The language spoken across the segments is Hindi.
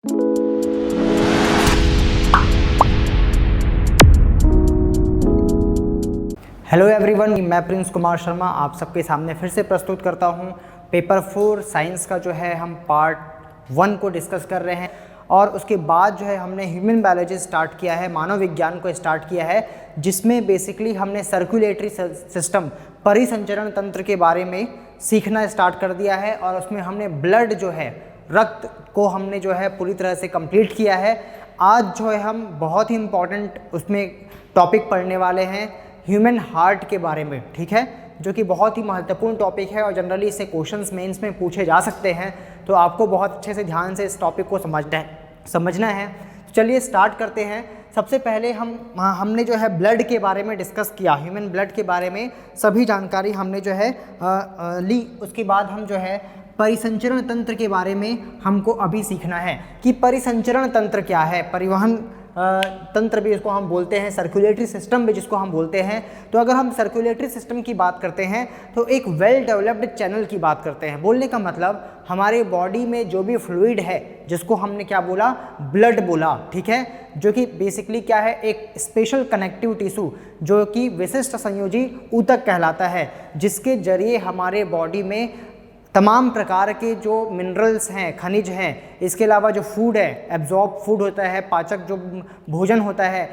हेलो एवरीवन, मैं प्रिंस कुमार शर्मा आप सबके सामने फिर से प्रस्तुत करता हूं। पेपर 4 साइंस का जो है हम पार्ट 1 को डिस्कस कर रहे हैं और उसके बाद जो है हमने ह्यूमन बायोलॉजी स्टार्ट किया है, मानव विज्ञान को स्टार्ट किया है, जिसमें बेसिकली हमने सर्कुलेटरी सिस्टम, परिसंचरण तंत्र के बारे में सीखना स्टार्ट कर दिया है और उसमें हमने ब्लड जो है, रक्त को हमने जो है पूरी तरह से कंप्लीट किया है। आज जो है हम बहुत ही इम्पॉर्टेंट उसमें टॉपिक पढ़ने वाले हैं ह्यूमन हार्ट के बारे में, ठीक है, जो कि बहुत ही महत्वपूर्ण टॉपिक है और जनरली इससे क्वेश्चंस मेंस में पूछे जा सकते हैं। तो आपको बहुत अच्छे से ध्यान से इस टॉपिक को समझना है। तो चलिए स्टार्ट करते हैं। सबसे पहले हमने जो है ब्लड के बारे में डिस्कस किया, ह्यूमन ब्लड के बारे में सभी जानकारी हमने जो है ली। उसके बाद हम जो है परिसंचरण तंत्र के बारे में हमको अभी सीखना है कि परिसंचरण तंत्र क्या है। परिवहन तंत्र भी इसको हम बोलते हैं, सर्कुलेटरी सिस्टम भी जिसको हम बोलते हैं। तो अगर हम सर्कुलेटरी सिस्टम की बात करते हैं तो एक वेल डेवलप्ड चैनल की बात करते हैं। बोलने का मतलब हमारे बॉडी में जो भी फ्लूइड है, जिसको हमने क्या बोला, ब्लड बोला, ठीक है, जो कि बेसिकली क्या है, एक स्पेशल कनेक्टिव टिश्यू जो कि विशिष्ट संयोजी ऊतक कहलाता है, जिसके जरिए हमारे बॉडी में तमाम प्रकार के जो मिनरल्स हैं, खनिज हैं, इसके अलावा जो फूड है, एब्जॉर्ब फूड होता है, पाचक जो भोजन होता है,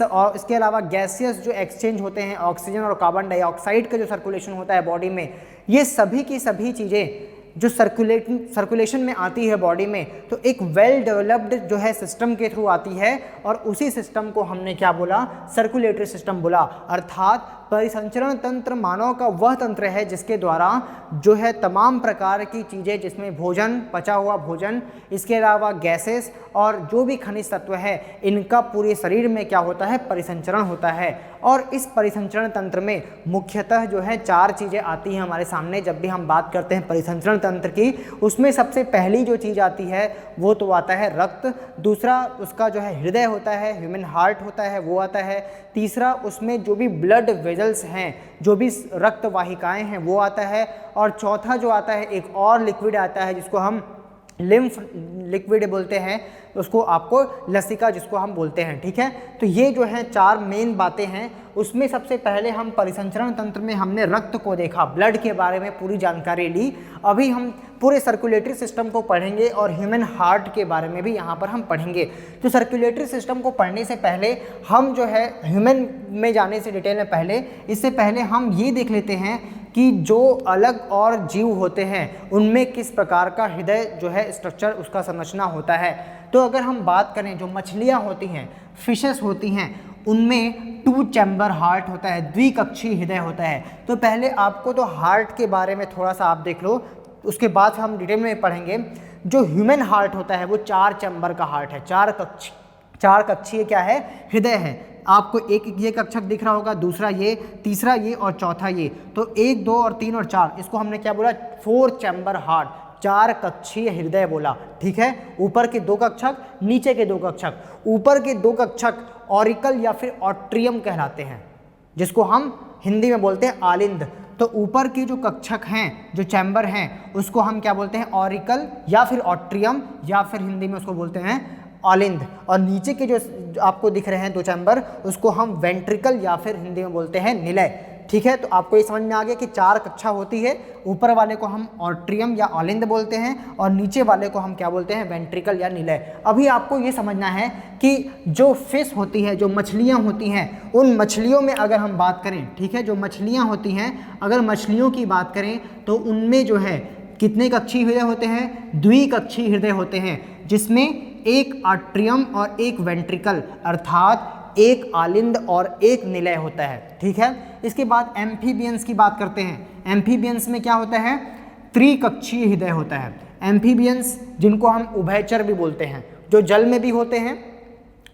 और इसके अलावा गैसियस जो एक्सचेंज होते हैं, ऑक्सीजन और कार्बन डाइऑक्साइड का जो सर्कुलेशन होता है बॉडी में, ये सभी की सभी चीज़ें जो सर्कुलेशन में आती है बॉडी में, तो एक वेल डेवलप्ड जो है सिस्टम के थ्रू आती है और उसी सिस्टम को हमने क्या बोला, सर्कुलेटरी सिस्टम बोला। अर्थात परिसंचरण तंत्र मानव का वह तंत्र है जिसके द्वारा जो है तमाम प्रकार की चीज़ें, जिसमें भोजन, पचा हुआ भोजन, इसके अलावा गैसेस और जो भी खनिज तत्व है, इनका पूरे शरीर में क्या होता है, परिसंचरण होता है। और इस परिसंचरण तंत्र में मुख्यतः जो है 4 चीज़ें आती हैं हमारे सामने जब भी हम बात करते हैं परिसंचरण तंत्र की। उसमें सबसे पहली जो चीज़ आती है वो तो आता है रक्त, दूसरा उसका जो है हृदय होता है, ह्यूमन हार्ट होता है, वो आता है, तीसरा उसमें जो भी ब्लड वेजल्स हैं, जो भी रक्त वाहिकाएं हैं, वो आता है, और चौथा जो आता है एक और लिक्विड आता है जिसको हम लिम्फ लिक्विड बोलते हैं, उसको आपको लसिका जिसको हम बोलते हैं, ठीक है। तो ये जो है 4 मेन बातें हैं। उसमें सबसे पहले हम परिसंचरण तंत्र में हमने रक्त को देखा, ब्लड के बारे में पूरी जानकारी ली। अभी हम पूरे सर्कुलेटरी सिस्टम को पढ़ेंगे और ह्यूमन हार्ट के बारे में भी यहाँ पर हम पढ़ेंगे। तो सर्कुलेटरी सिस्टम को पढ़ने से पहले हम जो है ह्यूमन में जाने से डिटेल में पहले, इससे पहले हम ये देख लेते हैं कि जो अलग और जीव होते हैं उनमें किस प्रकार का हृदय जो है स्ट्रक्चर, उसका संरचना होता है। तो अगर हम बात करें, जो मछलियाँ होती हैं, फिशेस होती हैं, उनमें 2 चैम्बर हार्ट होता है, द्विकक्षीय हृदय होता है। तो पहले आपको तो हार्ट के बारे में थोड़ा सा आप देख लो, उसके बाद हम डिटेल में पढ़ेंगे। जो ह्यूमन हार्ट होता है वो 4 चैम्बर का हार्ट है, 4 कक्षीय क्या है, हृदय है। आपको एक ये कक्षक दिख रहा होगा, दूसरा ये, तीसरा ये और चौथा ये। तो 1, 2 और 3 और 4, इसको हमने क्या बोला, 4 चैम्बर हार्ट, 4 कक्षीय हृदय बोला, ठीक है। ऊपर के 2 कक्षक, नीचे के 2 कक्षक। ऊपर के 2 कक्षक ऑरिकल या फिर ऑट्रियम कहलाते हैं, जिसको हम हिंदी में बोलते हैं आलिंद। तो ऊपर के जो कक्षक हैं, जो चैम्बर हैं, उसको हम क्या बोलते हैं, ऑरिकल या फिर ऑट्रियम, या फिर हिंदी में उसको बोलते हैं ऑलिंद। और नीचे के जो आपको दिख रहे हैं 2 चैम्बर, उसको हम वेंट्रिकल या फिर हिंदी में बोलते हैं निलय, ठीक है। तो आपको ये समझ में आ गया कि 4 कक्षा होती है। ऊपर वाले को हम ऑट्रियम या ऑलिंद बोलते हैं और नीचे वाले को हम क्या बोलते हैं, वेंट्रिकल या निलय। अभी आपको ये समझना है कि जो फिश होती है, जो मछलियाँ होती हैं, उन मछलियों में अगर हम बात करें, ठीक है, जो मछलियाँ होती हैं, अगर मछलियों की बात करें तो उनमें जो है कितने कक्षीय हृदय होते हैं, द्विकक्षीय हृदय होते हैं, जिसमें एक आट्रियम और एक वेंट्रिकल, अर्थात एक आलिंद और एक निलय होता है, ठीक है। इसके बाद एम्फीबियंस की बात करते हैं। एम्फीबियंस में क्या होता है, त्रिकक्षीय हृदय होता है। एम्फीबियंस जिनको हम उभयचर भी बोलते हैं, जो जल में भी होते हैं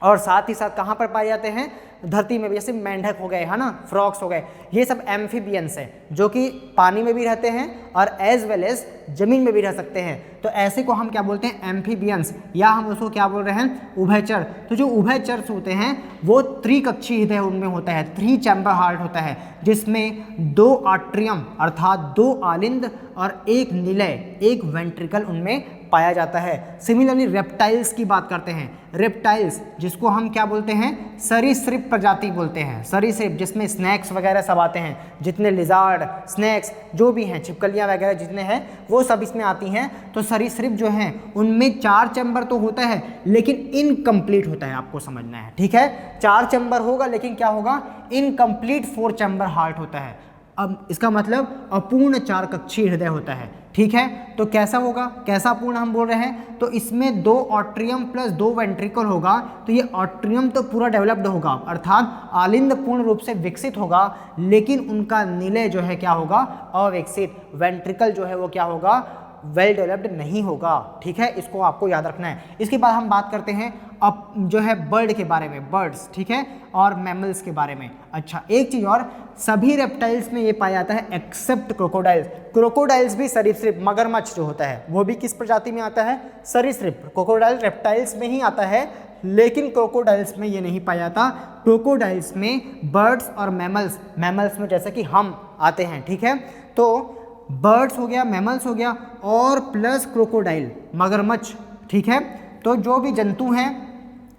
और साथ ही साथ कहाँ पर पाए जाते हैं, धरती में भी, जैसे मेंढक हो गए, है ना, फ्रॉक्स हो गए, ये सब एम्फीबियंस हैं जो कि पानी में भी रहते हैं और एज वेल एज जमीन में भी रह सकते हैं। तो ऐसे को हम क्या बोलते हैं, एम्फीबियंस, या हम उसको क्या बोल रहे हैं, उभयचर। तो जो उभयचर होते हैं वो त्रिकक्षीय हृदय उनमें होता है, 3 चैम्बर हार्ट होता है, जिसमें 2 आट्रियम अर्थात 2 आलिंद और 1 निलय, 1 वेंट्रिकल उनमें पाया जाता है। सिमिलरली रेप्टाइल्स की बात करते हैं। रेप्टाइल्स जिसको हम क्या बोलते हैं, सरीसृप प्रजाति बोलते हैं। सरीसृप जिसमें स्नैक्स वगैरह सब आते हैं, जितने लिजार्ड, स्नैक्स जो भी हैं, छिपकलियां वगैरह जितने हैं वो सब इसमें आती हैं। तो सरीसृप जो हैं उनमें 4 चैम्बर तो होता है लेकिन इनकम्प्लीट होता है, आपको समझना है, ठीक है। 4 चैम्बर होगा लेकिन क्या होगा, इनकम्प्लीट 4 चैम्बर हार्ट होता है। अब इसका मतलब अपूर्ण 4 कक्षीय हृदय होता है, ठीक है। तो कैसा होगा, कैसा पूर्ण हम बोल रहे हैं, तो इसमें 2 ऑट्रियम प्लस 2 वेंट्रिकल होगा। तो ये ऑट्रियम तो पूरा डेवलप्ड होगा अर्थात आलिंद पूर्ण रूप से विकसित होगा, लेकिन उनका निलय जो है क्या होगा, अविकसित। वेंट्रिकल जो है वो क्या होगा, वेल डेवलप्ड नहीं होगा, ठीक है। इसको आपको याद रखना है। इसके बाद हम बात करते हैं अब जो है बर्ड के बारे में, बर्ड्स, ठीक है, और मैमल्स के बारे में। अच्छा, एक चीज़ और, सभी रेप्टाइल्स में ये पाया जाता है एक्सेप्ट क्रोकोडाइल्स। क्रोकोडाइल्स भी सरीसृप, मगरमच्छ जो होता है वो भी किस प्रजाति में आता है, सरीसृप। क्रोकोडाइल रेप्टाइल्स में ही आता है लेकिन क्रोकोडाइल्स में ये नहीं पाया जाता। क्रोकोडाइल्स में बर्ड्स और मैमल्स, मैमल्स में जैसे कि हम आते हैं, ठीक है। तो बर्ड्स हो गया, मैमल्स हो गया और प्लस क्रोकोडाइल, मगरमच्छ, ठीक है। तो जो भी जंतु हैं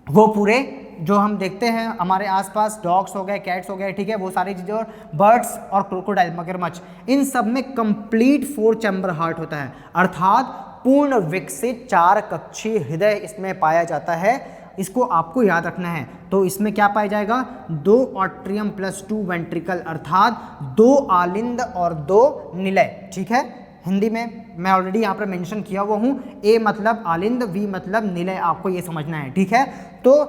वो पूरे जो हम देखते हैं हमारे आसपास, डॉग्स हो गए, कैट्स हो गए, ठीक है, वो सारी चीज़ें, और बर्ड्स और क्रोकोडाइल, मगरमच्छ, इन सब में कंप्लीट 4 चैम्बर हार्ट होता है अर्थात पूर्ण विकसित 4 कक्षीय हृदय इसमें पाया जाता है। इसको आपको याद रखना है। तो इसमें क्या पाया जाएगा, 2 ऑट्रियम प्लस 2 वेंट्रिकल अर्थात 2 आलिंद और 2 निलय, ठीक है। हिंदी में मैं ऑलरेडी यहाँ पर मेंशन किया हुआ हूँ, ए मतलब आलिंद, वी मतलब निलय, आपको ये समझना है, ठीक है। तो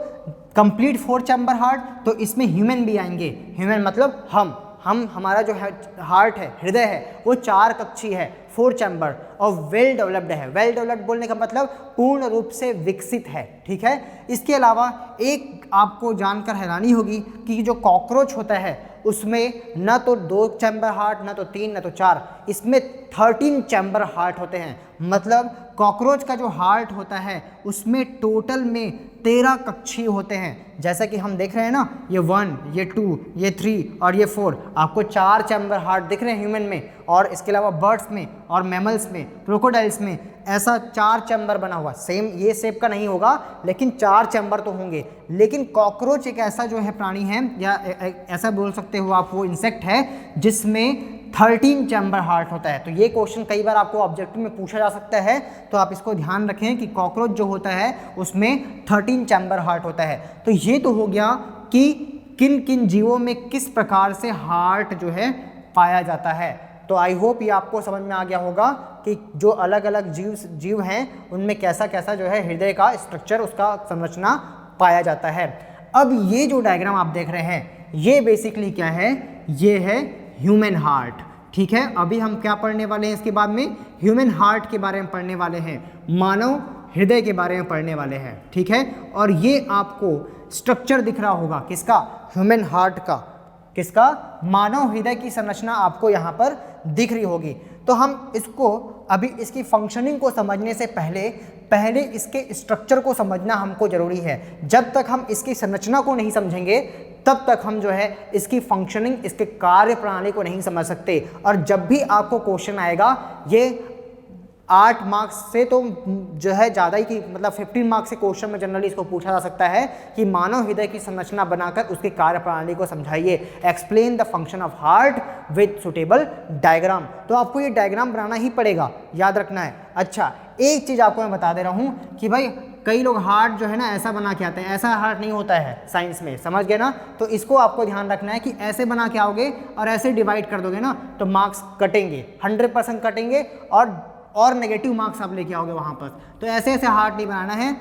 कंप्लीट 4 चैम्बर हार्ट, तो इसमें ह्यूमन भी आएंगे। ह्यूमन मतलब हम हमारा जो है हार्ट है, हृदय है, वो 4 कक्षीय है, 4 चैम्बर और वेल डेवलप्ड है। वेल डेवलप्ड बोलने का मतलब पूर्ण रूप से विकसित है, ठीक है। इसके अलावा एक आपको जानकर हैरानी होगी कि जो कॉकरोच होता है उसमें न तो 2 चैम्बर हार्ट, न तो 3, न तो 4, इसमें 13 चैम्बर हार्ट होते हैं। मतलब कॉकरोच का जो हार्ट होता है उसमें टोटल में 13 कक्षीय होते हैं। जैसा कि हम देख रहे हैं ना, ये 1, ये 2, ये 3 और ये 4, आपको 4 चैम्बर हार्ट दिख रहे हैं ह्यूमन में, और इसके अलावा बर्ड्स में और मैमल्स में, क्रोकोडाइल्स में ऐसा 4 चैम्बर बना हुआ। सेम ये शेप का नहीं होगा लेकिन 4 चैम्बर तो होंगे। लेकिन कॉकरोच एक ऐसा जो है प्राणी है, या ऐसा बोल सकते हो आप, वो इंसेक्ट है जिसमें 13 चैम्बर हार्ट होता है। तो ये क्वेश्चन कई बार आपको ऑब्जेक्टिव में पूछा जा सकता है, तो आप इसको ध्यान रखें कि कॉकरोच जो होता है उसमें 13 चैम्बर हार्ट होता है। तो ये तो हो गया कि किन किन जीवों में किस प्रकार से हार्ट जो है पाया जाता है। तो आई होप ये आपको समझ में आ गया होगा कि जो अलग अलग जीव हैं उनमें कैसा कैसा जो है हृदय का स्ट्रक्चर, उसका संरचना पाया जाता है। अब ये जो डायग्राम आप देख रहे हैं ये बेसिकली क्या है, ये है ह्यूमन हार्ट, ठीक है। अभी हम क्या पढ़ने वाले हैं, इसके बाद में ह्यूमन हार्ट के बारे में पढ़ने वाले हैं, मानव हृदय के बारे में पढ़ने वाले हैं, ठीक है। और ये आपको स्ट्रक्चर दिख रहा होगा किसका, ह्यूमन हार्ट का, किसका, मानव हृदय की संरचना आपको यहाँ पर दिख रही होगी। तो हम इसको अभी इसकी फंक्शनिंग को समझने से पहले इसके स्ट्रक्चर को समझना हमको जरूरी है। जब तक हम इसकी संरचना को नहीं समझेंगे तब तक हम जो है इसकी फंक्शनिंग, इसके कार्य प्रणाली को नहीं समझ सकते। और जब भी आपको क्वेश्चन आएगा, ये 8 मार्क्स से तो जो है ज़्यादा ही की, मतलब 15 मार्क्स से क्वेश्चन में जनरली इसको पूछा जा सकता है कि मानव हृदय की संरचना बनाकर उसकी कार्य प्रणाली को समझाइए, explain the function of heart with suitable diagram. तो आपको ये डायग्राम बनाना ही पड़ेगा, याद रखना है। अच्छा, एक चीज़ आपको मैं बता दे रहा हूँ कि भाई कई लोग हार्ट जो है ना ऐसा बना के आते हैं, ऐसा हार्ट नहीं होता है साइंस में, समझ गए ना। तो इसको आपको ध्यान रखना है कि ऐसे बना के आओगे और ऐसे डिवाइड कर दोगे ना तो मार्क्स कटेंगे, 100% कटेंगे और नेगेटिव मार्क्स आप लेके आओगे वहाँ पर। तो ऐसे ऐसे हार्ट नहीं बनाना है,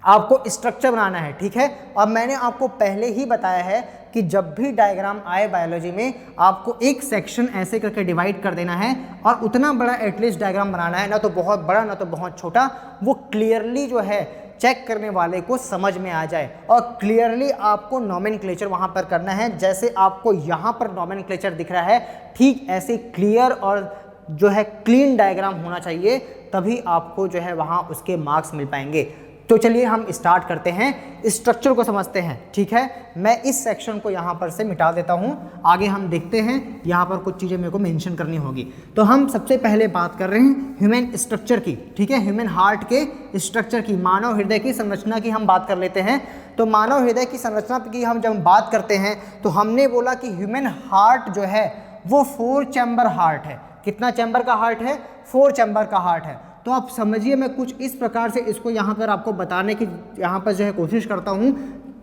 आपको स्ट्रक्चर बनाना है, ठीक है। और मैंने आपको पहले ही बताया है कि जब भी डायग्राम आए बायोलॉजी में, आपको एक सेक्शन ऐसे करके डिवाइड कर देना है और उतना बड़ा एटलीस्ट डायग्राम बनाना है, ना तो बहुत बड़ा ना तो बहुत छोटा, वो क्लियरली जो है चेक करने वाले को समझ में आ जाए। और क्लियरली आपको नॉमेनक्लेचर वहाँ पर करना है, जैसे आपको यहाँ पर नॉमेनक्लेचर दिख रहा है, ठीक ऐसे क्लियर और जो है क्लीन डायग्राम होना चाहिए, तभी आपको जो है वहाँ उसके मार्क्स मिल पाएंगे। तो चलिए हम स्टार्ट करते हैं, स्ट्रक्चर को समझते हैं। ठीक है, मैं इस सेक्शन को यहाँ पर से मिटा देता हूँ, आगे हम देखते हैं। यहाँ पर कुछ चीज़ें मेरे को मेंशन करनी होगी। तो हम सबसे पहले बात कर रहे हैं ह्यूमन स्ट्रक्चर की। ठीक है, ह्यूमन हार्ट के स्ट्रक्चर की, मानव हृदय की संरचना की हम बात कर लेते हैं। तो मानव हृदय की संरचना की हम जब बात करते हैं तो हमने बोला कि ह्यूमन हार्ट जो है वो 4 चैम्बर हार्ट है। कितना चैम्बर का हार्ट है? 4 चैम्बर का हार्ट है। तो आप समझिए, मैं कुछ इस प्रकार से इसको यहाँ पर आपको बताने की यहाँ पर जो है कोशिश करता हूँ,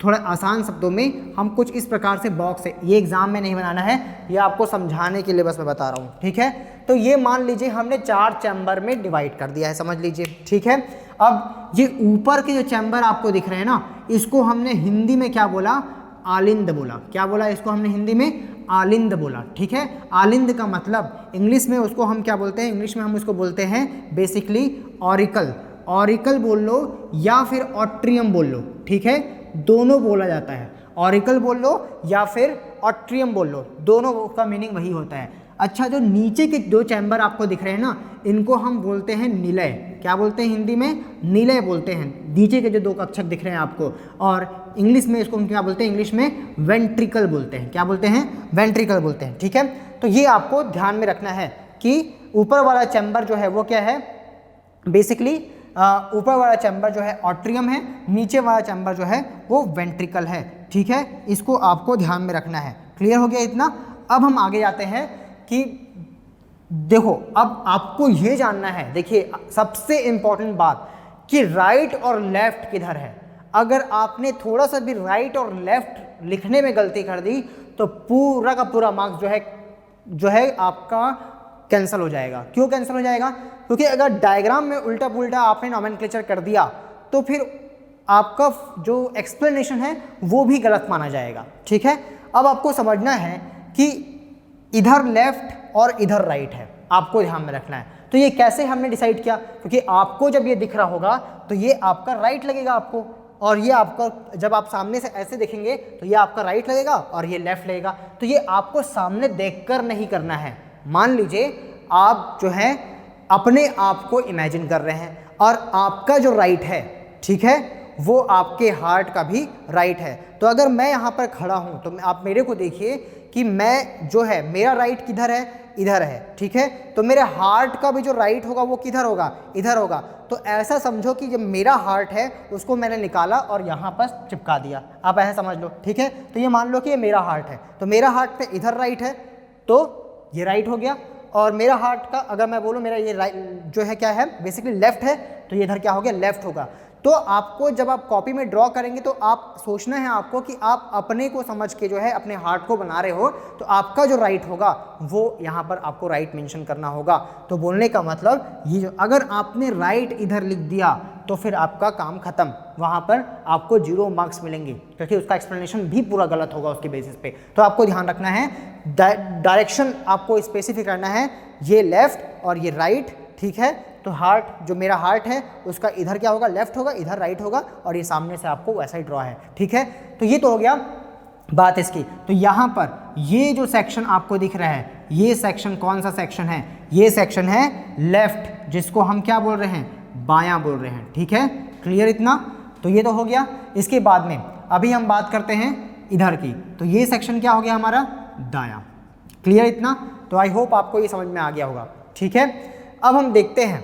थोड़ा आसान शब्दों में। हम कुछ इस प्रकार से बॉक्स है, ये एग्जाम में नहीं बनाना है, ये आपको समझाने के लिए बस मैं बता रहा हूँ। ठीक है, तो ये मान लीजिए हमने 4 चैम्बर में डिवाइड कर दिया है, समझ लीजिए। ठीक है, अब ये ऊपर के जो चैम्बर आपको दिख रहे हैं ना, इसको हमने हिंदी में क्या बोला? आलिंद बोला। क्या बोला इसको हमने हिंदी में? आलिंद बोला। ठीक है, आलिंद का मतलब इंग्लिश में उसको हम क्या बोलते हैं? इंग्लिश में हम उसको बोलते हैं बेसिकली ऑरिकल। ऑरिकल बोल लो या फिर ऑट्रियम बोल लो। ठीक है, दोनों बोला जाता है, ऑरिकल बोल लो या फिर ऑट्रियम बोल लो, दोनों का मीनिंग वही होता है। अच्छा, जो नीचे के 2 चैम्बर आपको दिख रहे हैं ना, इनको हम बोलते हैं निलय। क्या बोलते हैं हिंदी में? निलय बोलते हैं। नीचे के जो 2 अक्षर दिख रहे हैं आपको, और इंग्लिश में इसको हम क्या बोलते हैं? इंग्लिश में वेंट्रिकल बोलते हैं। क्या बोलते हैं? वेंट्रिकल बोलते हैं। ठीक है, तो ये आपको ध्यान में रखना है कि ऊपर वाला चैम्बर जो है वो क्या है? बेसिकली ऊपर वाला चैम्बर जो है ऑट्रियम है, नीचे वाला चैम्बर जो है वो वेंट्रिकल है। ठीक है, इसको आपको ध्यान में रखना है। क्लियर हो गया इतना? अब हम आगे जाते हैं कि देखो, अब आपको ये जानना है, देखिए सबसे इंपॉर्टेंट बात कि राइट और लेफ्ट किधर है। अगर आपने थोड़ा सा भी राइट और लेफ्ट लिखने में गलती कर दी तो पूरा का पूरा मार्क्स जो है आपका कैंसिल हो जाएगा। क्यों कैंसिल हो जाएगा? क्योंकि अगर डायग्राम में उल्टा पुल्टा आपने नॉमेनक्लेचर कर दिया तो फिर आपका जो एक्सप्लेनेशन है वो भी गलत माना जाएगा। ठीक है, अब आपको समझना है कि इधर लेफ्ट और इधर राइट है, आपको ध्यान में रखना है। तो ये कैसे हमने डिसाइड किया? क्योंकि आपको जब ये दिख रहा होगा तो ये आपका राइट लगेगा आपको, और ये आपका, जब आप सामने से ऐसे देखेंगे तो ये आपका राइट लगेगा और ये लेफ्ट लगेगा। तो ये आपको सामने देखकर नहीं करना है। मान लीजिए आप जो है अपने आप को इमेजिन कर रहे हैं और आपका जो राइट है, ठीक है, वो आपके हार्ट का भी राइट है। तो अगर मैं यहाँ पर खड़ा हूँ तो आप मेरे को देखिए कि मैं जो है, मेरा राइट किधर है? इधर है। ठीक है, तो मेरे हार्ट का भी जो राइट होगा वो किधर होगा? इधर होगा। तो ऐसा समझो कि जब मेरा हार्ट है उसको मैंने निकाला और यहाँ पर चिपका दिया, आप ऐसा समझ लो। ठीक है, तो ये मान लो कि ये मेरा हार्ट है, तो मेरा हार्ट पे इधर राइट है तो ये राइट हो गया, और मेरा हार्ट का अगर मैं बोलूँ मेरा ये राइट जो है क्या है? बेसिकली लेफ्ट है, तो ये इधर क्या हो गया? लेफ्ट होगा। तो आपको जब आप कॉपी में ड्रॉ करेंगे तो आप सोचना है आपको कि आप अपने को समझ के जो है अपने हार्ट को बना रहे हो, तो आपका जो राइट होगा वो यहाँ पर आपको राइट मेंशन करना होगा। तो बोलने का मतलब ये जो, अगर आपने राइट इधर लिख दिया तो फिर आपका काम खत्म, वहाँ पर आपको 0 मार्क्स मिलेंगे, क्योंकि उसका एक्सप्लेनेशन भी पूरा गलत होगा उसके बेसिस पे। तो आपको ध्यान रखना है, डायरेक्शन आपको स्पेसिफिक करना है, ये लेफ्ट और ये राइट। ठीक है, तो हार्ट, जो मेरा हार्ट है उसका इधर क्या होगा? लेफ्ट होगा, इधर राइट होगा, और ये सामने से आपको वैसा ही ड्रॉ है। ठीक है, तो ये तो हो गया बात इसकी। तो यहाँ पर ये जो सेक्शन आपको दिख रहा है, ये सेक्शन कौन सा सेक्शन है? ये सेक्शन है लेफ्ट, जिसको हम क्या बोल रहे हैं? बायां बोल रहे हैं। ठीक है, क्लियर इतना? तो ये तो हो गया। इसके बाद में अभी हम बात करते हैं इधर की, तो ये सेक्शन क्या हो गया हमारा? दायां। क्लियर इतना? तो आई होप आपको ये समझ में आ गया होगा। ठीक है, अब हम देखते हैं,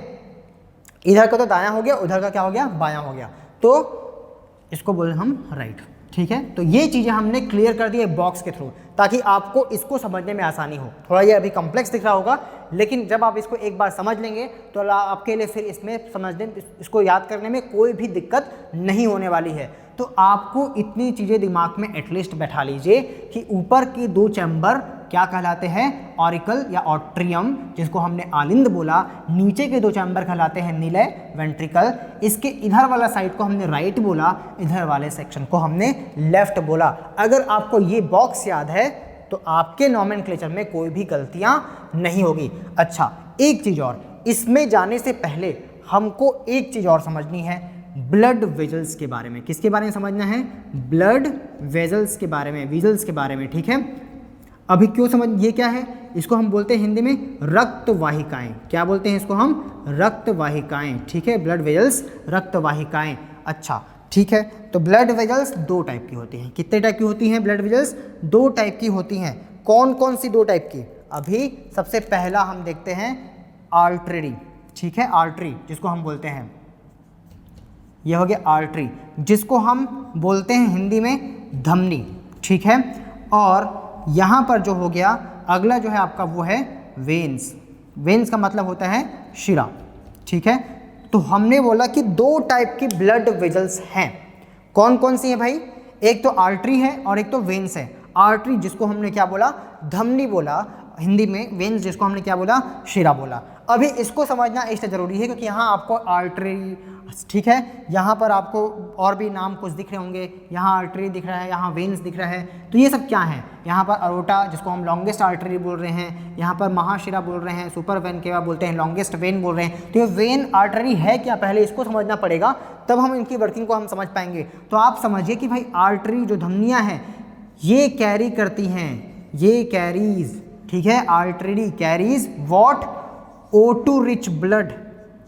इधर का तो दायां हो गया, उधर का क्या हो गया? बायां हो गया, तो इसको बोले हम राइट। ठीक है, तो ये चीज़ें हमने क्लियर कर दी है बॉक्स के थ्रू, ताकि आपको इसको समझने में आसानी हो। थोड़ा ये अभी कॉम्प्लेक्स दिख रहा होगा, लेकिन जब आप इसको एक बार समझ लेंगे तो आपके लिए फिर इसमें समझने, इसको याद करने में कोई भी दिक्कत नहीं होने वाली है। तो आपको इतनी चीज़ें दिमाग में एटलीस्ट बैठा लीजिए कि ऊपर के 2 चैम्बर क्या कहलाते हैं? ऑरिकल या ऑट्रियम, जिसको हमने आलिंद बोला। नीचे के 2 चैम्बर कहलाते हैं निलय, वेंट्रिकल। इसके इधर वाला साइड को हमने राइट बोला, इधर वाले सेक्शन को हमने लेफ्ट बोला। अगर आपको ये बॉक्स याद है तो आपके नॉमेनक्लेचर में कोई भी गलतियां नहीं होगी। अच्छा, एक चीज़ और, इसमें जाने से पहले हमको एक चीज़ और समझनी है, ब्लड वेजल्स के बारे में। किसके बारे में समझना है? ब्लड वेजल्स के बारे में, विजल्स के बारे में। ठीक है, अभी क्यों समझ, ये क्या है, इसको हम बोलते हैं हिंदी में रक्त वाहिकाएं। क्या बोलते हैं इसको हम? रक्त वाहिकाएं। ठीक है, ब्लड वेजल्स, रक्त वाहिकाएं। अच्छा ठीक है, तो ब्लड वेजल्स दो टाइप की होती हैं। कितने टाइप की होती हैं ब्लड वेजल्स? दो टाइप की होती हैं। कौन कौन सी दो टाइप की? अभी सबसे पहला हम देखते हैं आर्टरी। ठीक है, आर्टरी जिसको हम बोलते हैं, यह हो गया आर्टरी, जिसको हम बोलते हैं हिंदी में धमनी। ठीक है, और यहाँ पर जो हो गया अगला जो है आपका वो है वेन्स। वेन्स का मतलब होता है शिरा। ठीक है, तो हमने बोला कि दो टाइप की ब्लड वेजल्स हैं। कौन कौन सी है भाई? एक तो आर्टरी है और एक तो वेन्स है। आर्टरी जिसको हमने क्या बोला? धमनी बोला हिंदी में। वेन्स जिसको हमने क्या बोला? शिरा बोला। अभी इसको समझना इसलिए ज़रूरी है क्योंकि यहाँ आपको आर्टरी, ठीक है, यहाँ पर आपको और भी नाम कुछ दिख रहे होंगे। यहाँ आर्टरी दिख रहा है, यहाँ वेन्स दिख रहा है, तो ये सब क्या है? यहाँ पर अरोटा जिसको हम लॉन्गेस्ट आर्टरी बोल रहे हैं, यहाँ पर महाशिरा बोल रहे हैं, सुपर वेन के बाद बोलते हैं लॉन्गेस्ट वेन बोल रहे हैं। तो ये वेन आर्टरी है क्या, पहले इसको समझना पड़ेगा, तब हम इनकी वर्किंग को हम समझ पाएंगे। तो आप समझिए कि भाई आर्टरी जो धमनियाँ हैं ये कैरी करती हैं, ये कैरीज, ठीक है, artery carries what? O2 rich blood.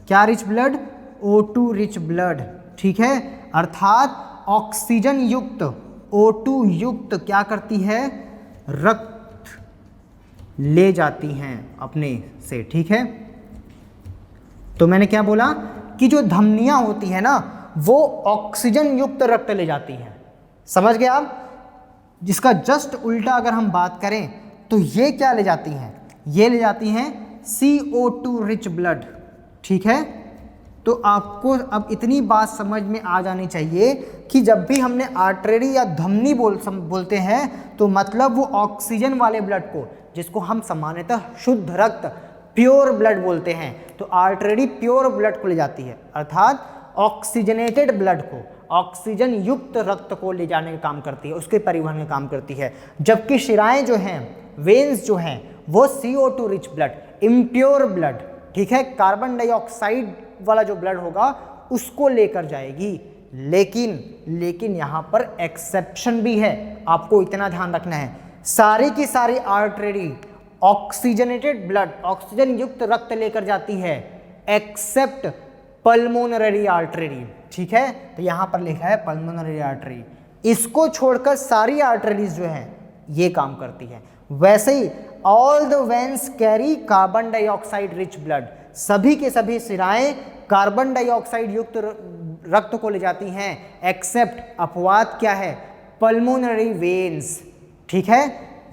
क्या rich blood? O2 rich blood. ठीक है, अर्थात ऑक्सीजन युक्त, O2 युक्त क्या करती है? रक्त ले जाती हैं अपने से। ठीक है, तो मैंने क्या बोला कि जो धमनियां होती है ना वो ऑक्सीजन युक्त रक्त ले जाती हैं। समझ गए आप? जिसका जस्ट उल्टा अगर हम बात करें तो ये क्या ले जाती हैं? ये ले जाती हैं CO2 रिच ब्लड। ठीक है, तो आपको अब इतनी बात समझ में आ जानी चाहिए कि जब भी हमने आर्टरी या धमनी बोलते हैं तो मतलब वो ऑक्सीजन वाले ब्लड को, जिसको हम सामान्यतः शुद्ध रक्त, प्योर ब्लड बोलते हैं, तो आर्टरी प्योर ब्लड को ले जाती है, अर्थात ऑक्सीजनेटेड ब्लड को, ऑक्सीजन युक्त रक्त को ले जाने का काम करती है, उसके परिवहन का काम करती है। जबकि शिराएं जो हैं, वेन्स जो हैं, वो CO2 rich blood, impure blood, ठीक है, कार्बन डाइऑक्साइड वाला जो ब्लड होगा उसको लेकर जाएगी। लेकिन यहाँ पर एक्सेप्शन भी है, आपको इतना ध्यान रखना है। सारी की सारी आर्टरी ऑक्सीजनेटेड ब्लड, ऑक्सीजन युक्त रक्त लेकर जाती है, एक्सेप्ट पल्मोनरी आर्टरी। ठीक है, तो यहाँ पर लिखा है पल्मोनरी आर्टरी। इसको छोड़कर सारी आर्टरीज जो हैं ये काम करती है। वैसे ही all the veins carry carbon dioxide rich blood, सभी के सभी सिराएं कार्बन डाइऑक्साइड युक्त रक्त को ले जाती हैं, एक्सेप्ट, अपवाद क्या है? Pulmonary veins. ठीक है,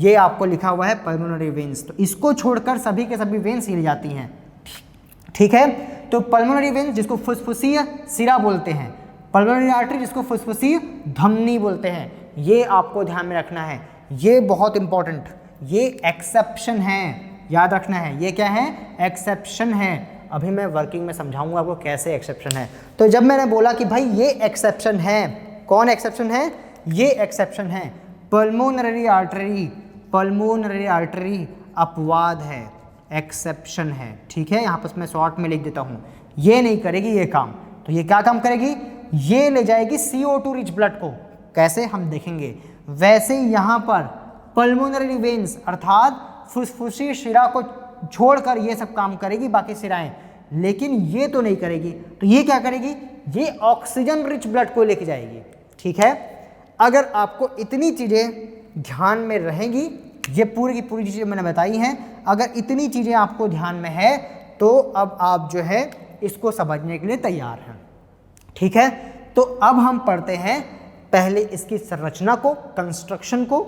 ये आपको लिखा हुआ है पल्मोनरी वेन्स, तो इसको छोड़कर सभी के सभी वेन्स ही ले जाती हैं। ठीक है, तो पल्मोनरी वेन्स जिसको फुसफुसीय सिरा बोलते हैं, पल्मोनरी आर्टरी जिसको फुसफुसीय धमनी बोलते हैं, ये आपको ध्यान में रखना है। ये बहुत इंपॉर्टेंट, ये एक्सेप्शन है, याद रखना है। ये क्या है? एक्सेप्शन है। अभी मैं वर्किंग में समझाऊंगा आपको कैसे एक्सेप्शन है। तो जब मैंने बोला कि भाई ये एक्सेप्शन है, कौन एक्सेप्शन है? ये एक्सेप्शन है पल्मोनरी आर्टरी, पल्मोनरी आर्टरी अपवाद है, एक्सेप्शन है। ठीक है, यहाँ पर मैं शॉर्ट में लिख देता हूँ, ये नहीं करेगी ये काम। तो ये क्या काम करेगी? ये ले जाएगी CO2 रिच ब्लड को। कैसे? हम देखेंगे। वैसे ही यहाँ पर पल्मोनरी वेन्स अर्थात फुसफुसी शिरा को छोड़कर ये सब काम करेगी बाकी शिराएं, लेकिन ये तो नहीं करेगी। तो ये क्या करेगी? ये ऑक्सीजन रिच ब्लड को लेके जाएगी। ठीक है, अगर आपको इतनी चीज़ें ध्यान में रहेंगी, ये पूरी की पूरी चीज़ें मैंने बताई हैं, अगर इतनी चीज़ें आपको ध्यान में है तो अब आप जो है इसको समझने के लिए तैयार हैं। ठीक है, तो अब हम पढ़ते हैं पहले इसकी संरचना को, कंस्ट्रक्शन को,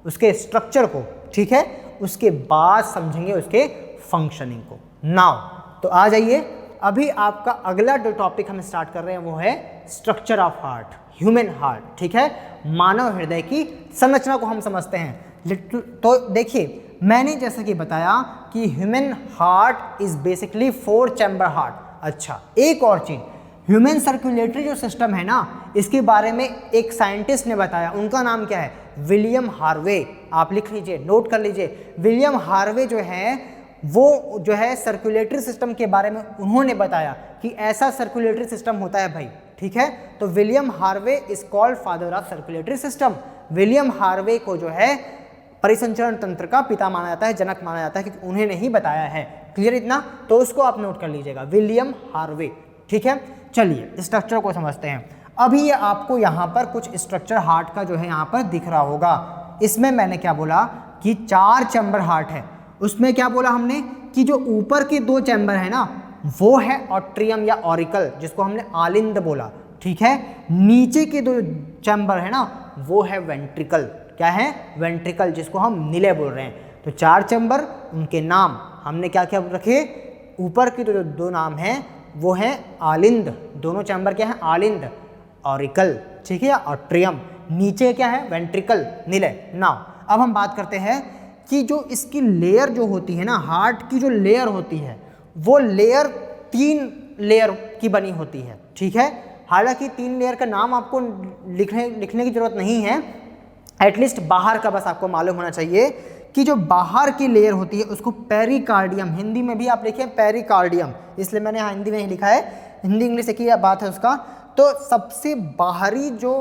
उसके स्ट्रक्चर को। ठीक है, उसके बाद समझेंगे उसके फंक्शनिंग को। नाउ तो आ जाइए, अभी आपका अगला जो टॉपिक हम स्टार्ट कर रहे हैं वो है structure of heart, human heart. ठीक है, मानव हृदय की संरचना को हम समझते हैं। तो देखिए, मैंने जैसा कि बताया कि human heart is basically 4 chamber heart. अच्छा, एक और चीज, ह्यूमन सर्कुलेटरी जो सिस्टम है ना, इसके बारे में एक साइंटिस्ट ने बताया, उनका नाम क्या है? William Harvey. आप लिख लीजिए, नोट कर लीजिए। विलियम हार्वे जो है वो जो है सर्कुलेटरी सिस्टम के बारे में उन्होंने बताया कि ऐसा सर्कुलेटरी सिस्टम होता है भाई। ठीक है, तो William Harvey is called father of circulatory system. William Harvey को जो है परिसंचरण तंत्र का पिता माना जाता है, जनक माना जाता है, क्योंकि उन्हें नहीं बताया है। क्लियर इतना? तो उसको आप नोट कर लीजिएगा, विलियम हार्वे। ठीक है, चलिए स्ट्रक्चर को समझते हैं। अभी ये आपको यहाँ पर कुछ स्ट्रक्चर हार्ट का जो है यहाँ पर दिख रहा होगा। इसमें मैंने क्या बोला कि 4 चैम्बर हार्ट है। उसमें क्या बोला हमने कि जो ऊपर के 2 चैम्बर है ना वो है ऑट्रियम या ऑरिकल, जिसको हमने आलिंद बोला। ठीक है, नीचे के 2 चैम्बर है ना वो है वेंट्रिकल। क्या है? वेंट्रिकल, जिसको हम निलय बोल रहे हैं। तो 4 चैम्बर, उनके नाम हमने क्या क्या रखे? ऊपर के जो 2 नाम हैं वो है आलिंद, दोनों चैम्बर क्या है? आलिंद, ऑरिकल, ठीक है, या ऑट्रियम। नीचे क्या है? वेंट्रिकल, निलय। नाउ अब हम बात करते हैं कि जो इसकी लेयर जो होती है ना, हार्ट की जो लेयर होती है वो लेयर 3 लेयर की बनी होती है। ठीक है, हालांकि 3 लेयर का नाम आपको लिखने की जरूरत नहीं है, एटलीस्ट बाहर का बस आपको मालूम होना चाहिए कि जो बाहर की लेयर होती है उसको पेरिकार्डियम, हिंदी में भी आप लिखें पेरिकार्डियम, इसलिए मैंने यहाँ हिंदी में ही लिखा है, हिंदी इंग्लिश एक ही बात है उसका। तो सबसे बाहरी जो